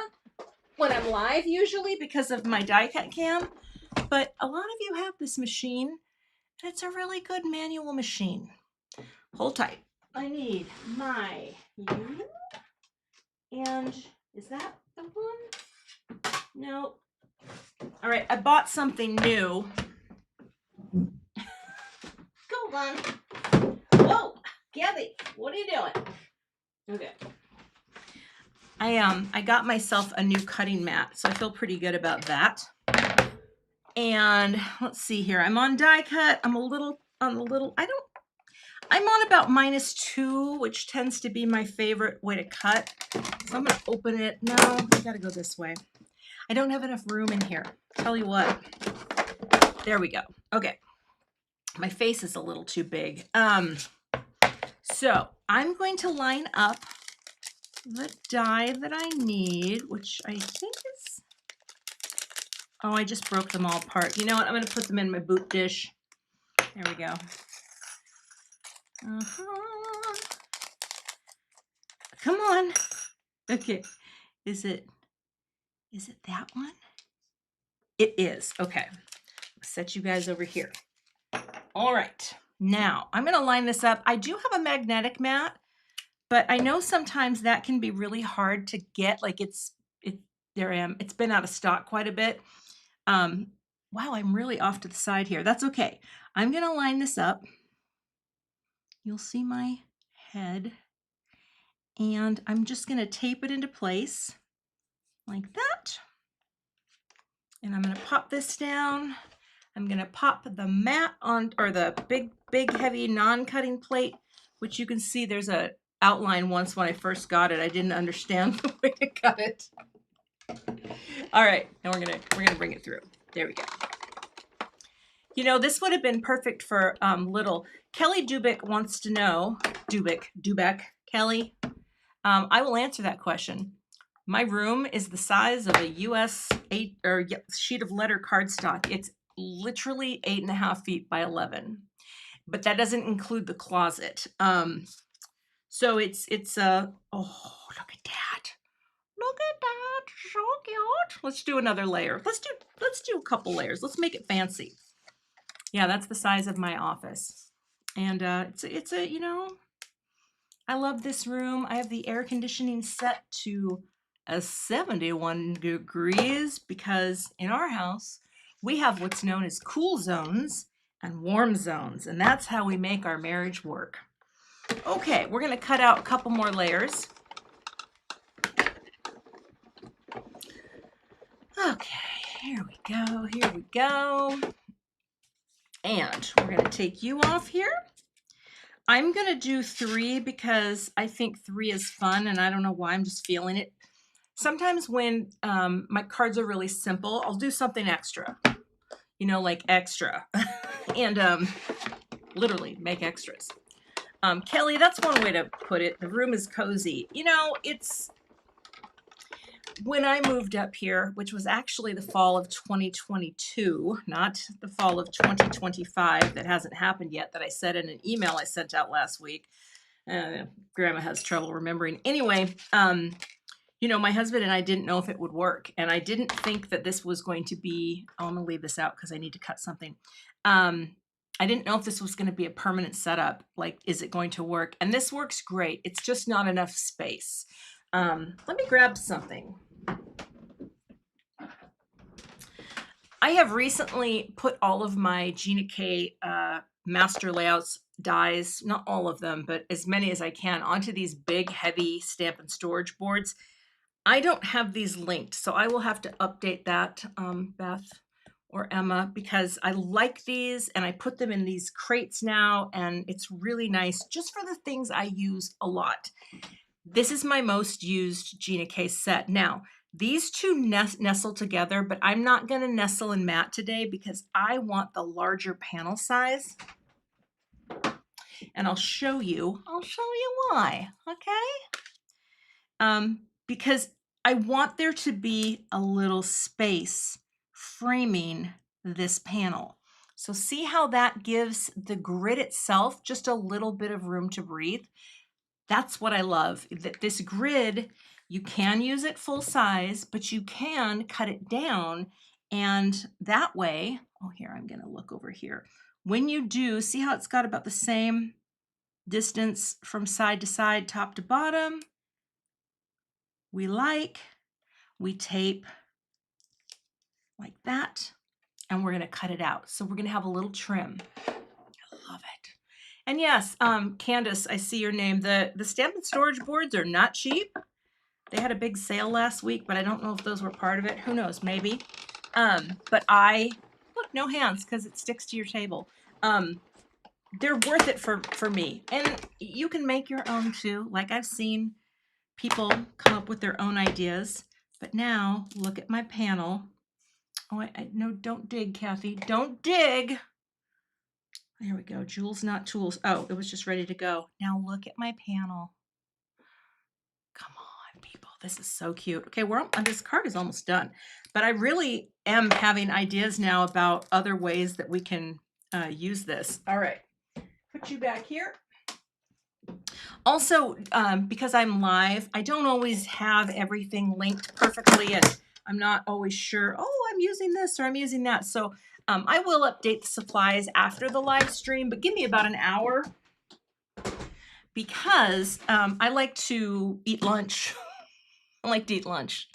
when I'm live usually because of my die cut cam. But a lot of you have this machine and it's a really good manual machine. Hold tight. I need my U. And is that the one? No. All right, I bought something new. Go on. Whoa, Kathy, what are you doing? Okay. I got myself a new cutting mat, so I feel pretty good about that. And let's see here. I'm on die cut. I'm on about -2, which tends to be my favorite way to cut. So I'm gonna open it. No, I gotta go this way. I don't have enough room in here. Tell you what. There we go. Okay. My face is a little too big. So I'm going to line up the die that I need, which I think is, oh, I just broke them all apart. You know what? I'm going to put them in my boot dish. There we go. Come on. Okay. Is it that one? It is. Okay. I'll set you guys over here. All right. Now I'm going to line this up. I do have a magnetic mat, but I know sometimes that can be really hard to get. Like there I am. It's been out of stock quite a bit. Wow, I'm really off to the side here. That's okay. I'm going to line this up. You'll see my head. And I'm just going to tape it into place like that. And I'm going to pop this down. I'm going to pop the mat on, or the big, heavy non-cutting plate, which you can see there's a outline once when I first got it. I didn't understand the way to cut it. All right, and we're gonna bring it through. There we go. You know, this would have been perfect for little. Kelly Dubek wants to know, Dubek, Kelly. I will answer that question. My room is the size of a US 8 or sheet of letter cardstock. It's literally 8.5 feet by 11, but that doesn't include the closet. So it's oh, look at that. Look at that. So cute. Let's do another layer. Let's do a couple layers. Let's make it fancy. Yeah, that's the size of my office. And it's a, you know, I love this room. I have the air conditioning set to a 71 degrees because in our house, we have what's known as cool zones and warm zones, and that's how we make our marriage work. Okay, we're gonna cut out a couple more layers. Okay, here we go, here we go. And we're gonna take you off here. I'm gonna do 3 because I think 3 is fun and I don't know why, I'm just feeling it. Sometimes when my cards are really simple, I'll do something extra, you know, like extra, and literally make extras. Kelly, that's one way to put it. The room is cozy. You know, it's when I moved up here, which was actually the fall of 2022, not the fall of 2025 that hasn't happened yet, that I said in an email I sent out last week. Grandma has trouble remembering. Anyway, you know, my husband and I didn't know if it would work, and I didn't think that this was going to be, oh, I'm gonna leave this out because I need to cut something. I didn't know if this was going to be a permanent setup. Like, is it going to work? And this works great. It's just not enough space. Let me grab something. I have recently put all of my Gina K master layouts dies, not all of them, but as many as I can, onto these big, heavy stamp and storage boards. I don't have these linked, so I will have to update that, Beth or Emma, because I like these and I put them in these crates now, and it's really nice just for the things I use a lot. This is my most used Gina K set. Now, these two nestle together, but I'm not going to nestle and mat today because I want the larger panel size. And I'll show you why, okay? Because I want there to be a little space framing this panel. So see how that gives the grid itself just a little bit of room to breathe? That's what I love, that this grid, you can use it full size, but you can cut it down, and that way, oh, here, I'm gonna look over here. When you do, see how it's got about the same distance from side to side, top to bottom? We tape like that, and we're gonna cut it out. So we're gonna have a little trim. I love it. And yes, Candace, I see your name. The stamp and storage boards are not cheap. They had a big sale last week, but I don't know if those were part of it. Who knows, maybe. But look, no hands because it sticks to your table. They're worth it for me. And you can make your own too. Like, I've seen people come up with their own ideas. But now look at my panel. Oh, no, don't dig, Kathy. Don't dig. There we go. Jewels, not tools. Oh, it was just ready to go. Now look at my panel. Come on, people. This is so cute. Okay, this card is almost done. But I really am having ideas now about other ways that we can use this. All right. Put you back here. Also, because I'm live, I don't always have everything linked perfectly, and I'm not always sure, oh, I'm using this or I'm using that. So I will update the supplies after the live stream, but give me about an hour because I like to eat lunch. I like to eat lunch.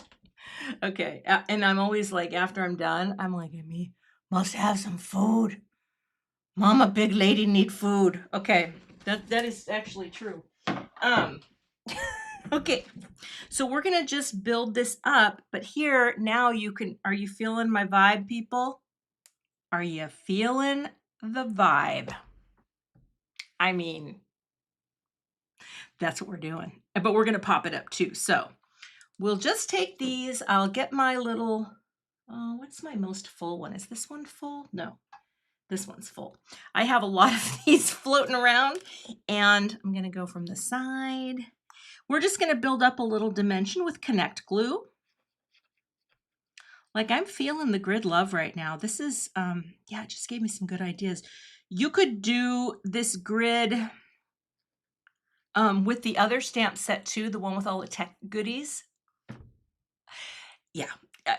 Okay, and I'm always like, after I'm done, I'm like, me must have some food. Mama, big lady, need food. Okay, that is actually true. Okay, so we're gonna just build this up, but here now are you feeling my vibe, people? Are you feeling the vibe? I mean, that's what we're doing, but we're gonna pop it up too. So we'll just take these. I'll get my little, what's my most full one? Is this one full? No, this one's full. I have a lot of these floating around, and I'm gonna go from the side. We're just going to build up a little dimension with Connect Glue. Like, I'm feeling the grid love right now. This is, yeah, it just gave me some good ideas. You could do this grid with the other stamp set too, the one with all the tech goodies. Yeah,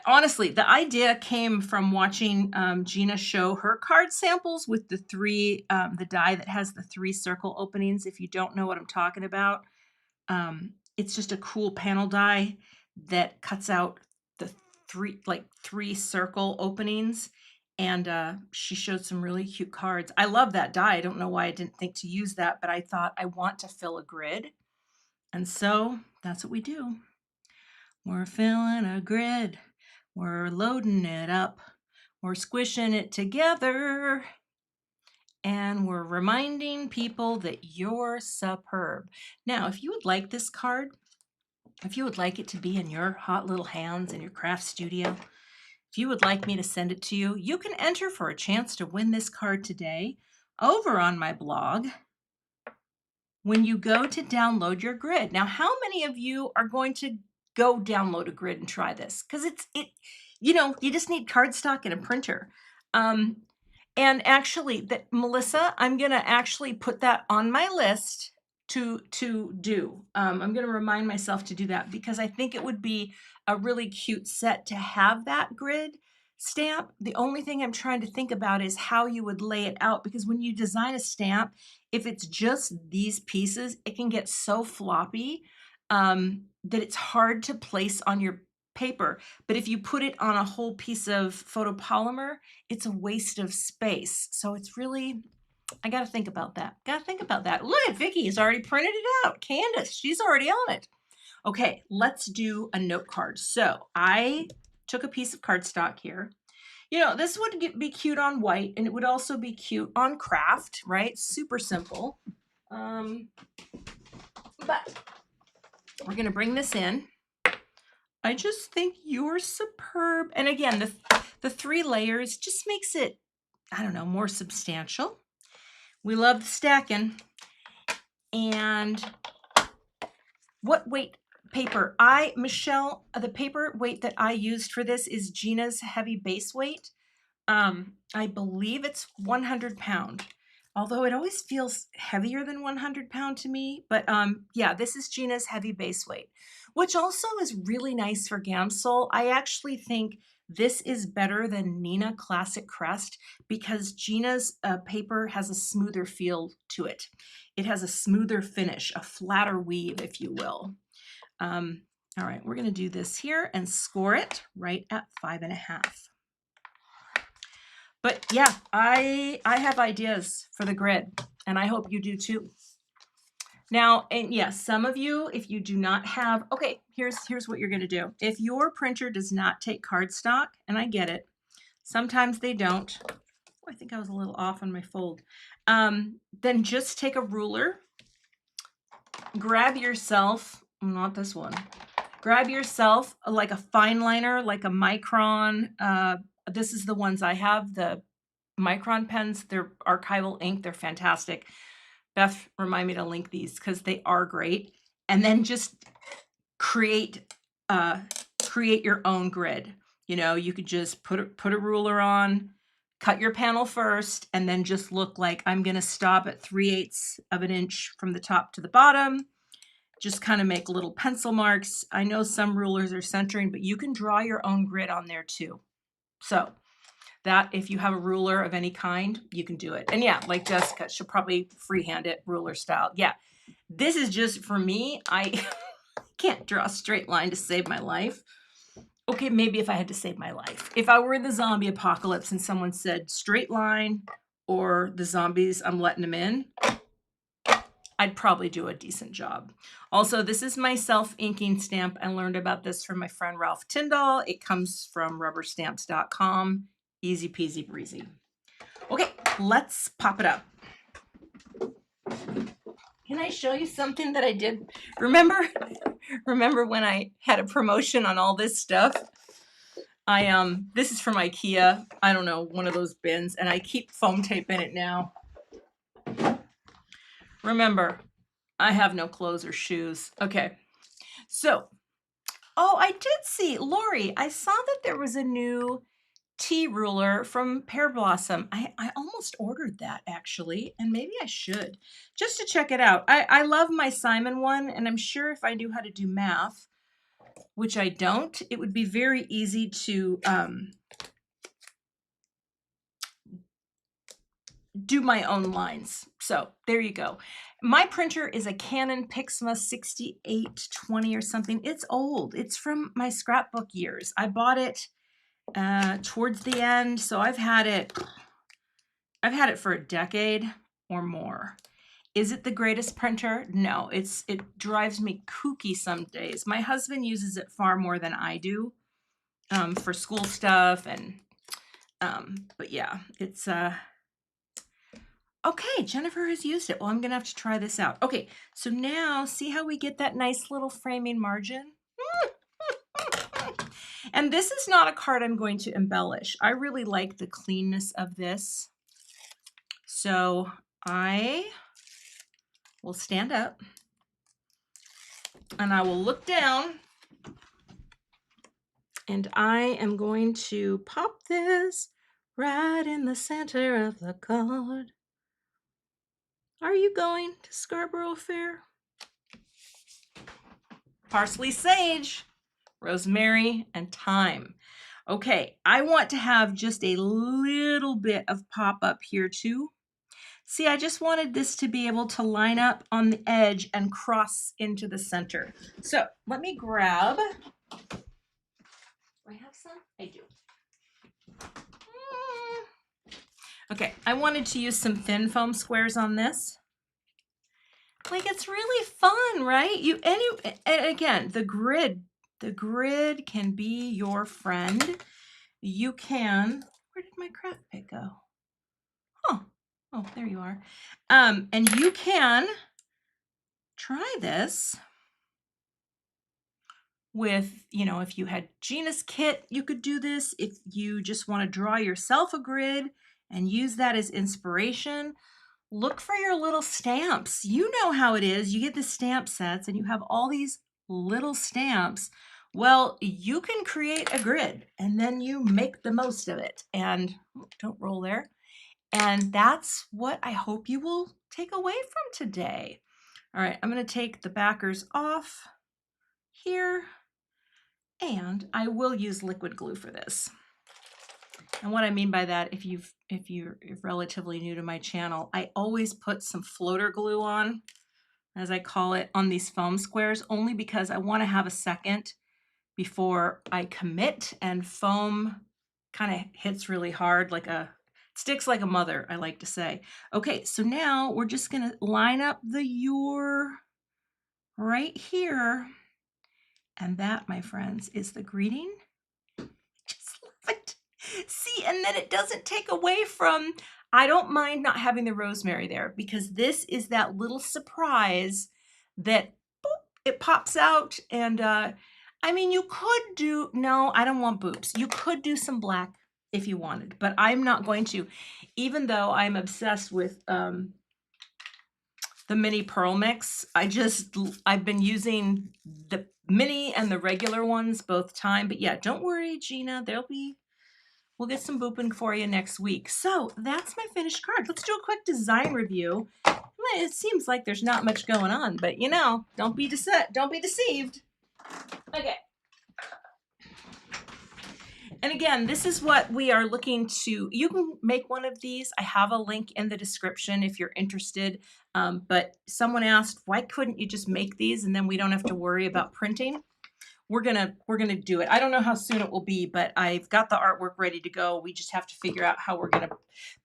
honestly, the idea came from watching Gina show her card samples with the the die that has the 3 circle openings. If you don't know what I'm talking about, it's just a cool panel die that cuts out the 3 circle openings. And she showed some really cute cards. I love that die. I don't know why I didn't think to use that, but I thought I want to fill a grid. And so that's what we do. We're filling a grid. We're loading it up. We're squishing it together. And we're reminding people that you're superb. Now, if you would like this card, if you would like it to be in your hot little hands in your craft studio, if you would like me to send it to you, you can enter for a chance to win this card today over on my blog when you go to download your grid. Now, how many of you are going to go download a grid and try this? Because you just need cardstock and a printer. And actually, Melissa, I'm going to actually put that on my list to do. I'm going to remind myself to do that because I think it would be a really cute set to have that grid stamp. The only thing I'm trying to think about is how you would lay it out, because when you design a stamp, if it's just these pieces, it can get so floppy that it's hard to place on your paper. But if you put it on a whole piece of photopolymer, it's a waste of space. So it's really, I got to think about that. Look at Vicki has already printed it out. Candace, she's already on it. Okay, let's do a note card. So I took a piece of cardstock here. This would be cute on white, and it would also be cute on craft, right? Super simple. But we're going to bring this in. I just think you're superb. And again, the 3 layers just makes it, I don't know, more substantial. We love the stacking. And what weight paper? Michelle, the paper weight that I used for this is Gina's heavy base weight. I believe it's 100 pound, although it always feels heavier than 100 pound to me. But yeah, this is Gina's heavy base weight, which also is really nice for Gamsol. I actually think this is better than Neenah Classic Crest because Gina's paper has a smoother feel to it. It has a smoother finish, a flatter weave, if you will. All right, we're going to do this here and score it right at 5.5. But yeah, I have ideas for the grid, and I hope you do too. Now, and yes, some of you, if you do not have, okay, here's what you're going to do. If your printer does not take cardstock, and I get it, sometimes they don't. Oh, I think I was a little off on my fold. Then just take a ruler, grab yourself, not this one, grab yourself like a fine liner, like a Micron. This is the ones I have, the Micron pens. They're archival ink. They're fantastic. Beth, remind me to link these because they are great. And then just create your own grid. You could just put a ruler on, cut your panel first, and then just look like I'm going to stop at 3/8 of an inch from the top to the bottom. Just kind of make little pencil marks. I know some rulers are centering, but you can draw your own grid on there too. So that if you have a ruler of any kind, you can do it. And yeah, like Jessica, she'll probably freehand it ruler style. Yeah, this is just for me. I can't draw a straight line to save my life. Okay, maybe if I had to save my life. If I were in the zombie apocalypse and someone said straight line or the zombies, I'm letting them in, I'd probably do a decent job. Also, this is my self-inking stamp. I learned about this from my friend Ralph Tyndall. It comes from rubberstamps.com. Easy peasy breezy. Okay, let's pop it up. Can I show you something that I did? Remember when I had a promotion on all this stuff? This is from IKEA. I don't know, one of those bins, and I keep foam tape in it now. Remember, I have no clothes or shoes. Okay, So, oh, I did see, Lori, I saw that there was a new tea ruler from Pear Blossom. I almost ordered that actually, and maybe I should just to check it out. I love my Simon one, and I'm sure if I knew how to do math, which I don't, it would be very easy to do my own lines. So there you go. My printer is a Canon Pixma 6820 or something. It's old. It's from my scrapbook years. I bought it towards the end, so I've had it for a decade or more. Is it the greatest printer? No, it drives me kooky some days. My husband uses it far more than I do for school stuff, and but yeah, it's okay. Jennifer has used it. Well, I'm gonna have to try this out. Okay, so now see how we get that nice little framing margin? And this is not a card I'm going to embellish. I really like the cleanness of this. So I will stand up and I will look down, and I am going to pop this right in the center of the card. Are you going to Scarborough Fair? Parsley, sage, rosemary, and thyme. Okay, I want to have just a little bit of pop up here too. See, I just wanted this to be able to line up on the edge and cross into the center. So let me grab, do I have some? I do. Okay, I wanted to use some thin foam squares on this. Like, it's really fun, right? And again, the grid can be your friend. You can, where did my craft pick go? Oh, there you are. And you can try this with, if you had Gina's kit, you could do this. If you just want to draw yourself a grid and use that as inspiration, look for your little stamps. You know how it is. You get the stamp sets and you have all these little stamps. Well, you can create a grid and then you make the most of it. And don't roll there. And that's what I hope you will take away from today. All right, I'm going to take the backers off here, and I will use liquid glue for this. And what I mean by that, if you're relatively new to my channel, I always put some floater glue on, as I call it, on these foam squares, only because I want to have a second before I commit, and foam kind of hits really hard, sticks like a mother, I like to say. Okay, so now we're just gonna line up the your right here. And that, my friends, is the greeting. Just love it. See, and then it doesn't take away from, I don't mind not having the rosemary there, because this is that little surprise that boop, it pops out. And I mean, you could do, no, I don't want boobs. You could do some black if you wanted, but I'm not going to, even though I'm obsessed with the mini pearl mix. I've been using the mini and the regular ones both time, but yeah, don't worry, Gina, we'll get some booping for you next week. So that's my finished card. Let's do a quick design review. It seems like there's not much going on, but don't be deceived. Okay. And again, this is what we are looking to. You can make one of these. I have a link in the description if you're interested. But someone asked, why couldn't you just make these and then we don't have to worry about printing? We're gonna do it. I don't know how soon it will be, but I've got the artwork ready to go. We just have to figure out how we're gonna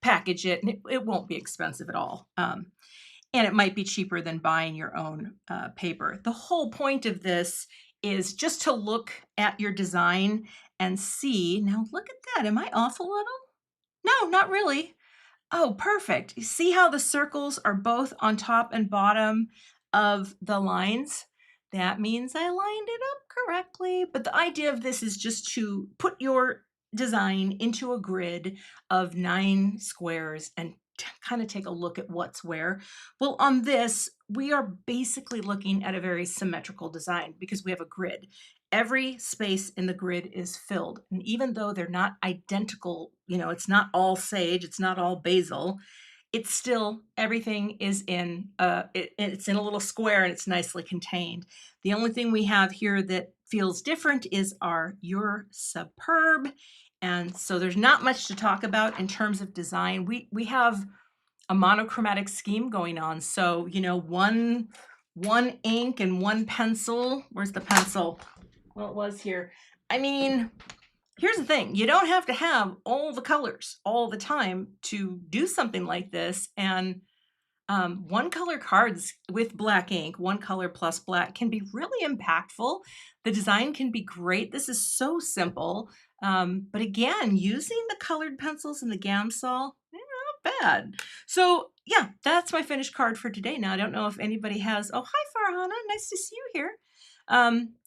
package it, and it won't be expensive at all. And it might be cheaper than buying your own paper. The whole point of this is just to look at your design and see. Now look at that. Am I off a little? No, not really. Oh, perfect. You see how the circles are both on top and bottom of the lines? That means I lined it up correctly. But the idea of this is just to put your design into a grid of 9 squares and kind of take a look at what's where. Well, on this, we are basically looking at a very symmetrical design because we have a grid. Every space in the grid is filled. And even though they're not identical, it's not all sage, it's not all basil, it's still everything is in it's in a little square and it's nicely contained. The only thing we have here that feels different is our "You're superb," and so there's not much to talk about in terms of design. We have a monochromatic scheme going on, so one ink and one pencil. Where's the pencil? Well, it was here. I mean, here's the thing, you don't have to have all the colors all the time to do something like this. And one color cards with black ink, one color plus black, can be really impactful. The design can be great. This is so simple. But again, using the colored pencils and the Gamsol, not bad. So yeah, that's my finished card for today. Now, I don't know if anybody has, oh, hi Farhana, nice to see you here.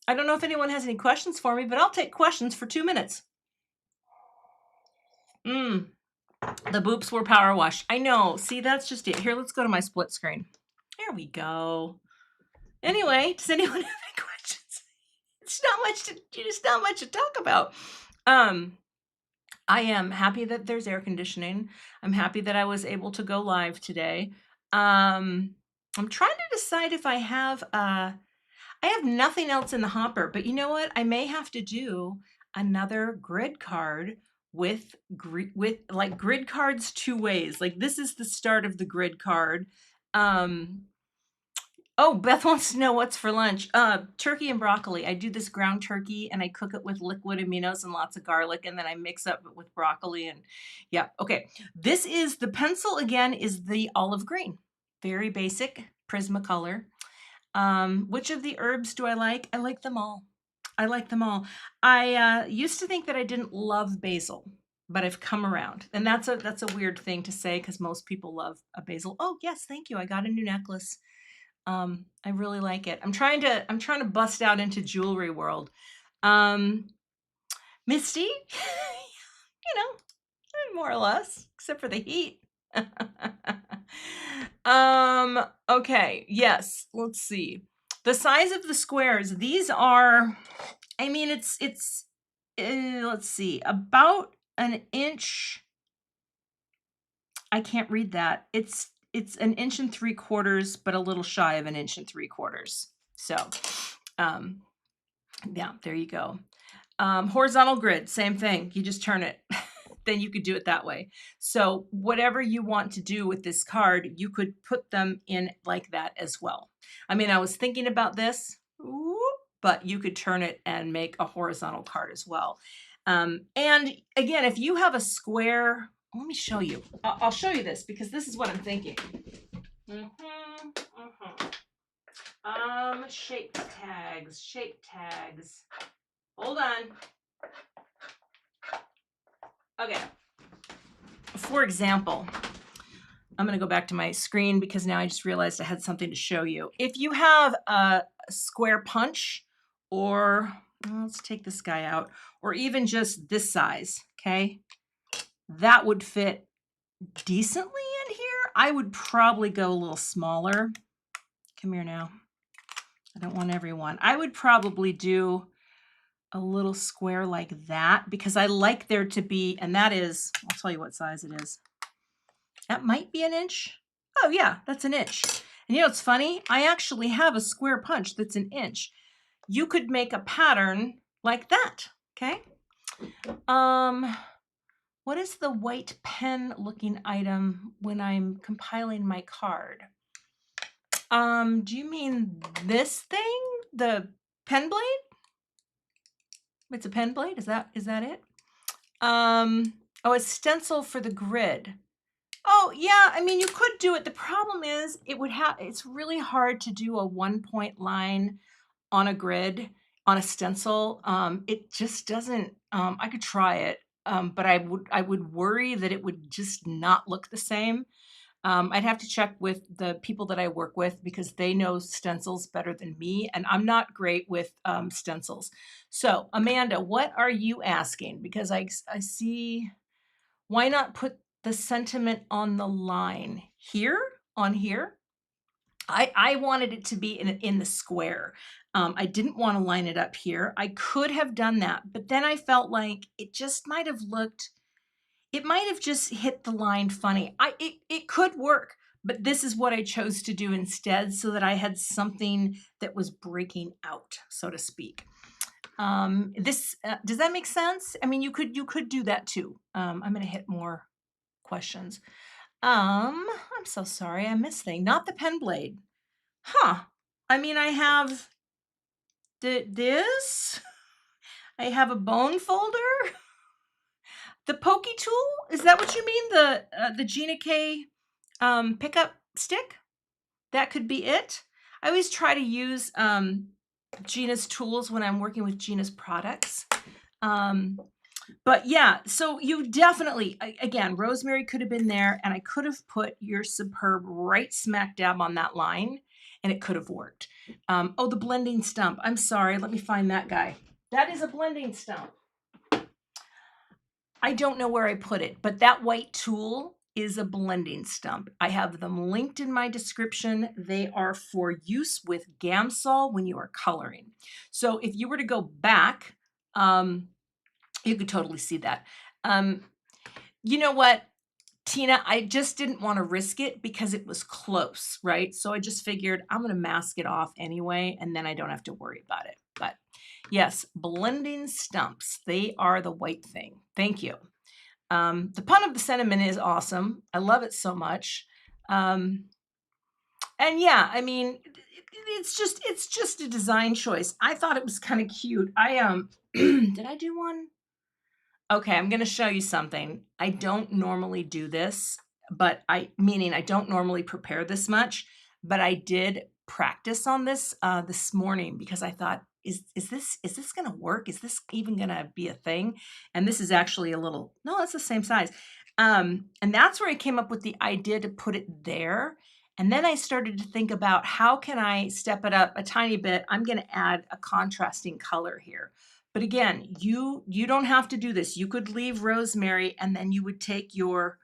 I don't know if anyone has any questions for me, but I'll take questions for 2 minutes. The boops were power washed. I know. See, that's just it. Here, let's go to my split screen. There we go. Anyway, does anyone have any questions? It's not much to talk about. I am happy that there's air conditioning. I'm happy that I was able to go live today. I'm trying to decide if I have nothing else in the hopper, but you know what? I may have to do another grid card with like grid cards 2 ways. Like this is the start of the grid card. Oh, Beth wants to know what's for lunch. Turkey and broccoli. I do this ground turkey and I cook it with liquid aminos and lots of garlic, and then I mix up with broccoli and yeah. Okay. This is the pencil again, is the olive green. Very basic Prismacolor. Which of the herbs do I like? I like them all. I like them all. I used to think that I didn't love basil, but I've come around. And that's a weird thing to say because most people love a basil. Oh, yes, thank you. I got a new necklace. I really like it. I'm trying to bust out into jewelry world. Misty, more or less, except for the heat. Okay, yes, let's see. The size of the squares, these are, I mean, it's let's see, about an inch. I can't read that. It's an inch and 3/4, but a little shy of an inch and 3/4. So, yeah, there you go. Horizontal grid, same thing. You just turn it. Then you could do it that way. So whatever you want to do with this card, you could put them in like that as well. I mean, I was thinking about this, but you could turn it and make a horizontal card as well. And again, if you have a square, let me show you. I'll show you this because this is what I'm thinking. Shape tags. Hold on. Okay. For example, I'm going to go back to my screen because now I just realized I had something to show you. If you have a square punch, or let's take this guy out, or even just this size, okay, that would fit decently in here. I would probably go a little smaller. Come here now. I don't want everyone. I would probably do a little square like that because I like there to be, and that is, I'll tell you what size it is. That might be an inch. Oh yeah, that's an inch. And you know, it's funny. I actually have a square punch that's an inch. You could make a pattern like that. Okay. What is the white pen looking item when I'm compiling my card? Do you mean this thing? The pen blade? It's a pen blade? Is that it? Oh, a stencil for the grid. Oh, yeah, I mean, you could do it. The problem is it's really hard to do a 1-point line on a grid, on a stencil. It just doesn't, I could try it, but I would worry that it would just not look the same. I'd have to check with the people that I work with because they know stencils better than me, and I'm not great with stencils. So, Amanda, what are you asking? Because I see, why not put the sentiment on the line here, on here. I wanted it to be in the square. I didn't want to line it up here. I could have done that, but then I felt like it just might have looked, it might have just hit the line funny. It could work, but this is what I chose to do instead so that I had something that was breaking out, so to speak. This does that make sense? I mean, you could do that too. I'm gonna hit more questions. I'm so sorry, I missed thing. Not the pen blade. Huh. I mean, I have this. I have a bone folder. The pokey tool? Is that what you mean? The Gina K pickup stick? That could be it. I always try to use Gina's tools when I'm working with Gina's products. But yeah, so you definitely, again, rosemary could have been there, and I could have put your superb right smack dab on that line, and it could have worked. Oh, the blending stump. I'm sorry. Let me find that guy. That is a blending stump. I don't know where I put it, but that white tool is a blending stump. I have them linked in my description. They are for use with Gamsol when you are coloring. So if you were to go back, you could totally see that. You know what, Tina, I just didn't want to risk it because it was close, right? So I just figured I'm going to mask it off anyway, and then I don't have to worry about it. But yes, blending stumps. They are the white thing. Thank you. The pun of the sentiment is awesome. I love it so much. And yeah, I mean, it's just a design choice. I thought it was kind of cute. Did I do one? Okay, I'm going to show you something. I don't normally do this, but meaning I don't normally prepare this much, but I did practice on this this morning because I thought, is this going to work? Is this even going to be a thing? And this is actually a little, no, it's the same size. And that's where I came up with the idea to put it there. And then I started to think about how can I step it up a tiny bit? I'm going to add a contrasting color here. But again, you don't have to do this. You could leave rosemary and then you would take your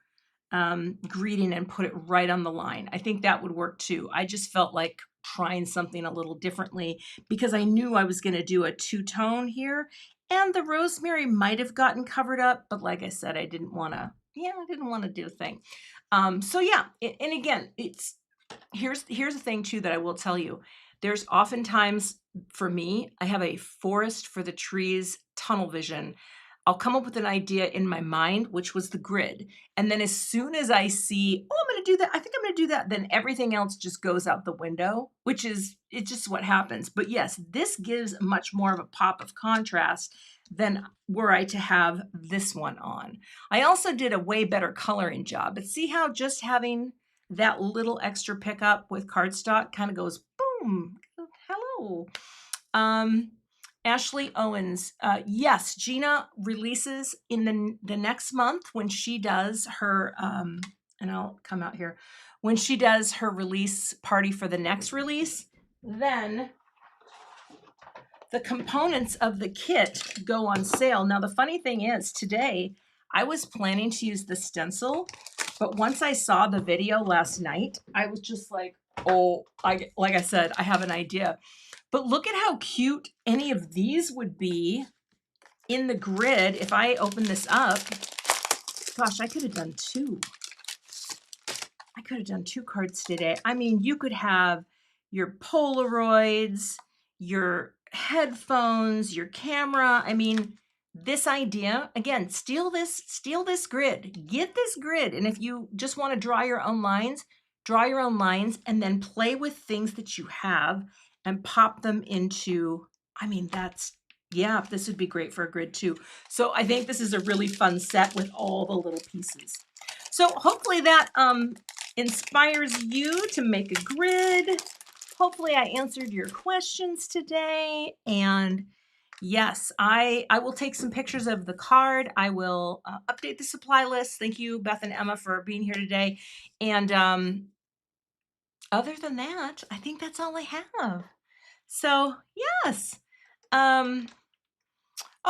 greeting and put it right on the line. I think that would work too. I just felt like trying something a little differently because I knew I was going to do a two-tone here, and the rosemary might have gotten covered up, but like I said, I didn't want to do a thing. So yeah, and again, here's the thing too that I will tell you. There's oftentimes, for me, I have a forest for the trees tunnel vision. I'll come up with an idea in my mind, which was the grid. And then as soon as I see, oh, I'm going to do that, I think I'm going to do that, then everything else just goes out the window, it's just what happens. But yes, this gives much more of a pop of contrast than were I to have this one on. I also did a way better coloring job, but see how just having that little extra pickup with cardstock kind of goes boom. Hello. Ashley Owens. Yes, Gina releases in the next month when she does her, and I'll come out here, when she does her release party for the next release, then the components of the kit go on sale. Now, the funny thing is today, I was planning to use the stencil, but once I saw the video last night, I was just like, oh, like I said, I have an idea. But look at how cute any of these would be in the grid. If I open this up, gosh, I could have done two. I could have done two cards today. I mean, you could have your Polaroids, your headphones, your camera. I mean, this idea, again, steal this grid, get this grid. And if you just want to draw your own lines and then play with things that you have and pop them into, I mean, yeah, this would be great for a grid too. So I think this is a really fun set with all the little pieces. So hopefully that inspires you to make a grid. Hopefully I answered your questions today. And yes, I will take some pictures of the card. I will update the supply list. Thank you, Beth and Emma, for being here today. And other than that, I think that's all I have. So yes. Oh,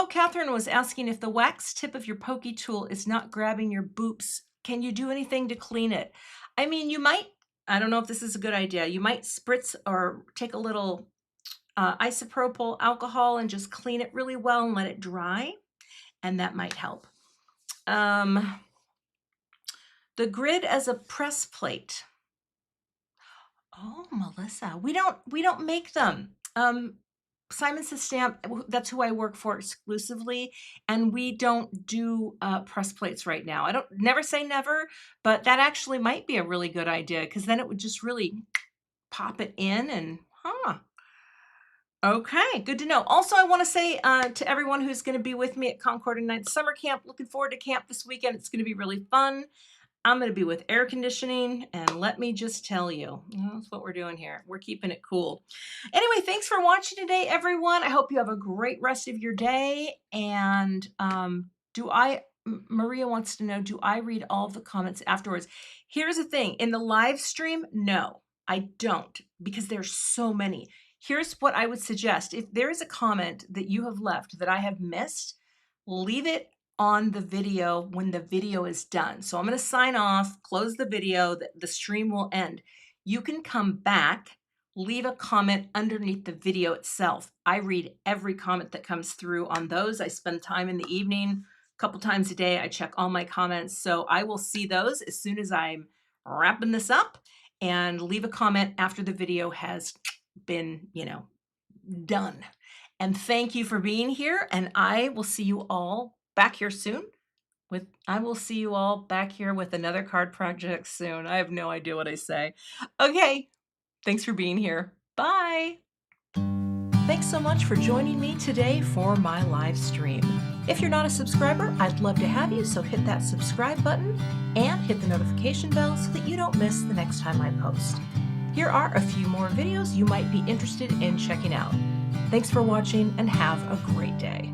Catherine was asking if the wax tip of your pokey tool is not grabbing your boops Can you do anything to clean it? I mean, you might, I don't know if this is a good idea. You might spritz or take a little isopropyl alcohol and just clean it really well and let it dry, and that might help. The grid as a press plate. Oh, Melissa, we don't make them. Simon Says Stamp, that's who I work for exclusively, and we don't do press plates right now. I don't never say never, but that actually might be a really good idea because then it would just really pop it in and Okay, good to know. Also, I want to say to everyone who's going to be with me at Concord Ignite Summer Camp, looking forward to camp this weekend. It's going to be really fun. I'm going to be with air conditioning, and let me just tell you, that's what we're doing here. We're keeping it cool. Anyway, thanks for watching today, everyone. I hope you have a great rest of your day. And Maria wants to know, do I read all of the comments afterwards? Here's the thing. In the live stream, no, I don't, because there's so many. Here's what I would suggest. If there is a comment that you have left that I have missed, leave it on the video when the video is done. So I'm going to sign off, close the video, the stream will end. You can come back, leave a comment underneath the video itself. I read every comment that comes through on those. I spend time in the evening, a couple times a day. I check all my comments. So I will see those as soon as I'm wrapping this up, and leave a comment after the video has been, done. And thank you for being here. And I will see you all back here soon with another card project soon. I have no idea what I say. Okay. Thanks for being here. Bye. Thanks so much for joining me today for my live stream. If you're not a subscriber, I'd love to have you, so hit that subscribe button and hit the notification bell so that you don't miss the next time I post. Here are a few more videos you might be interested in checking out. Thanks for watching and have a great day.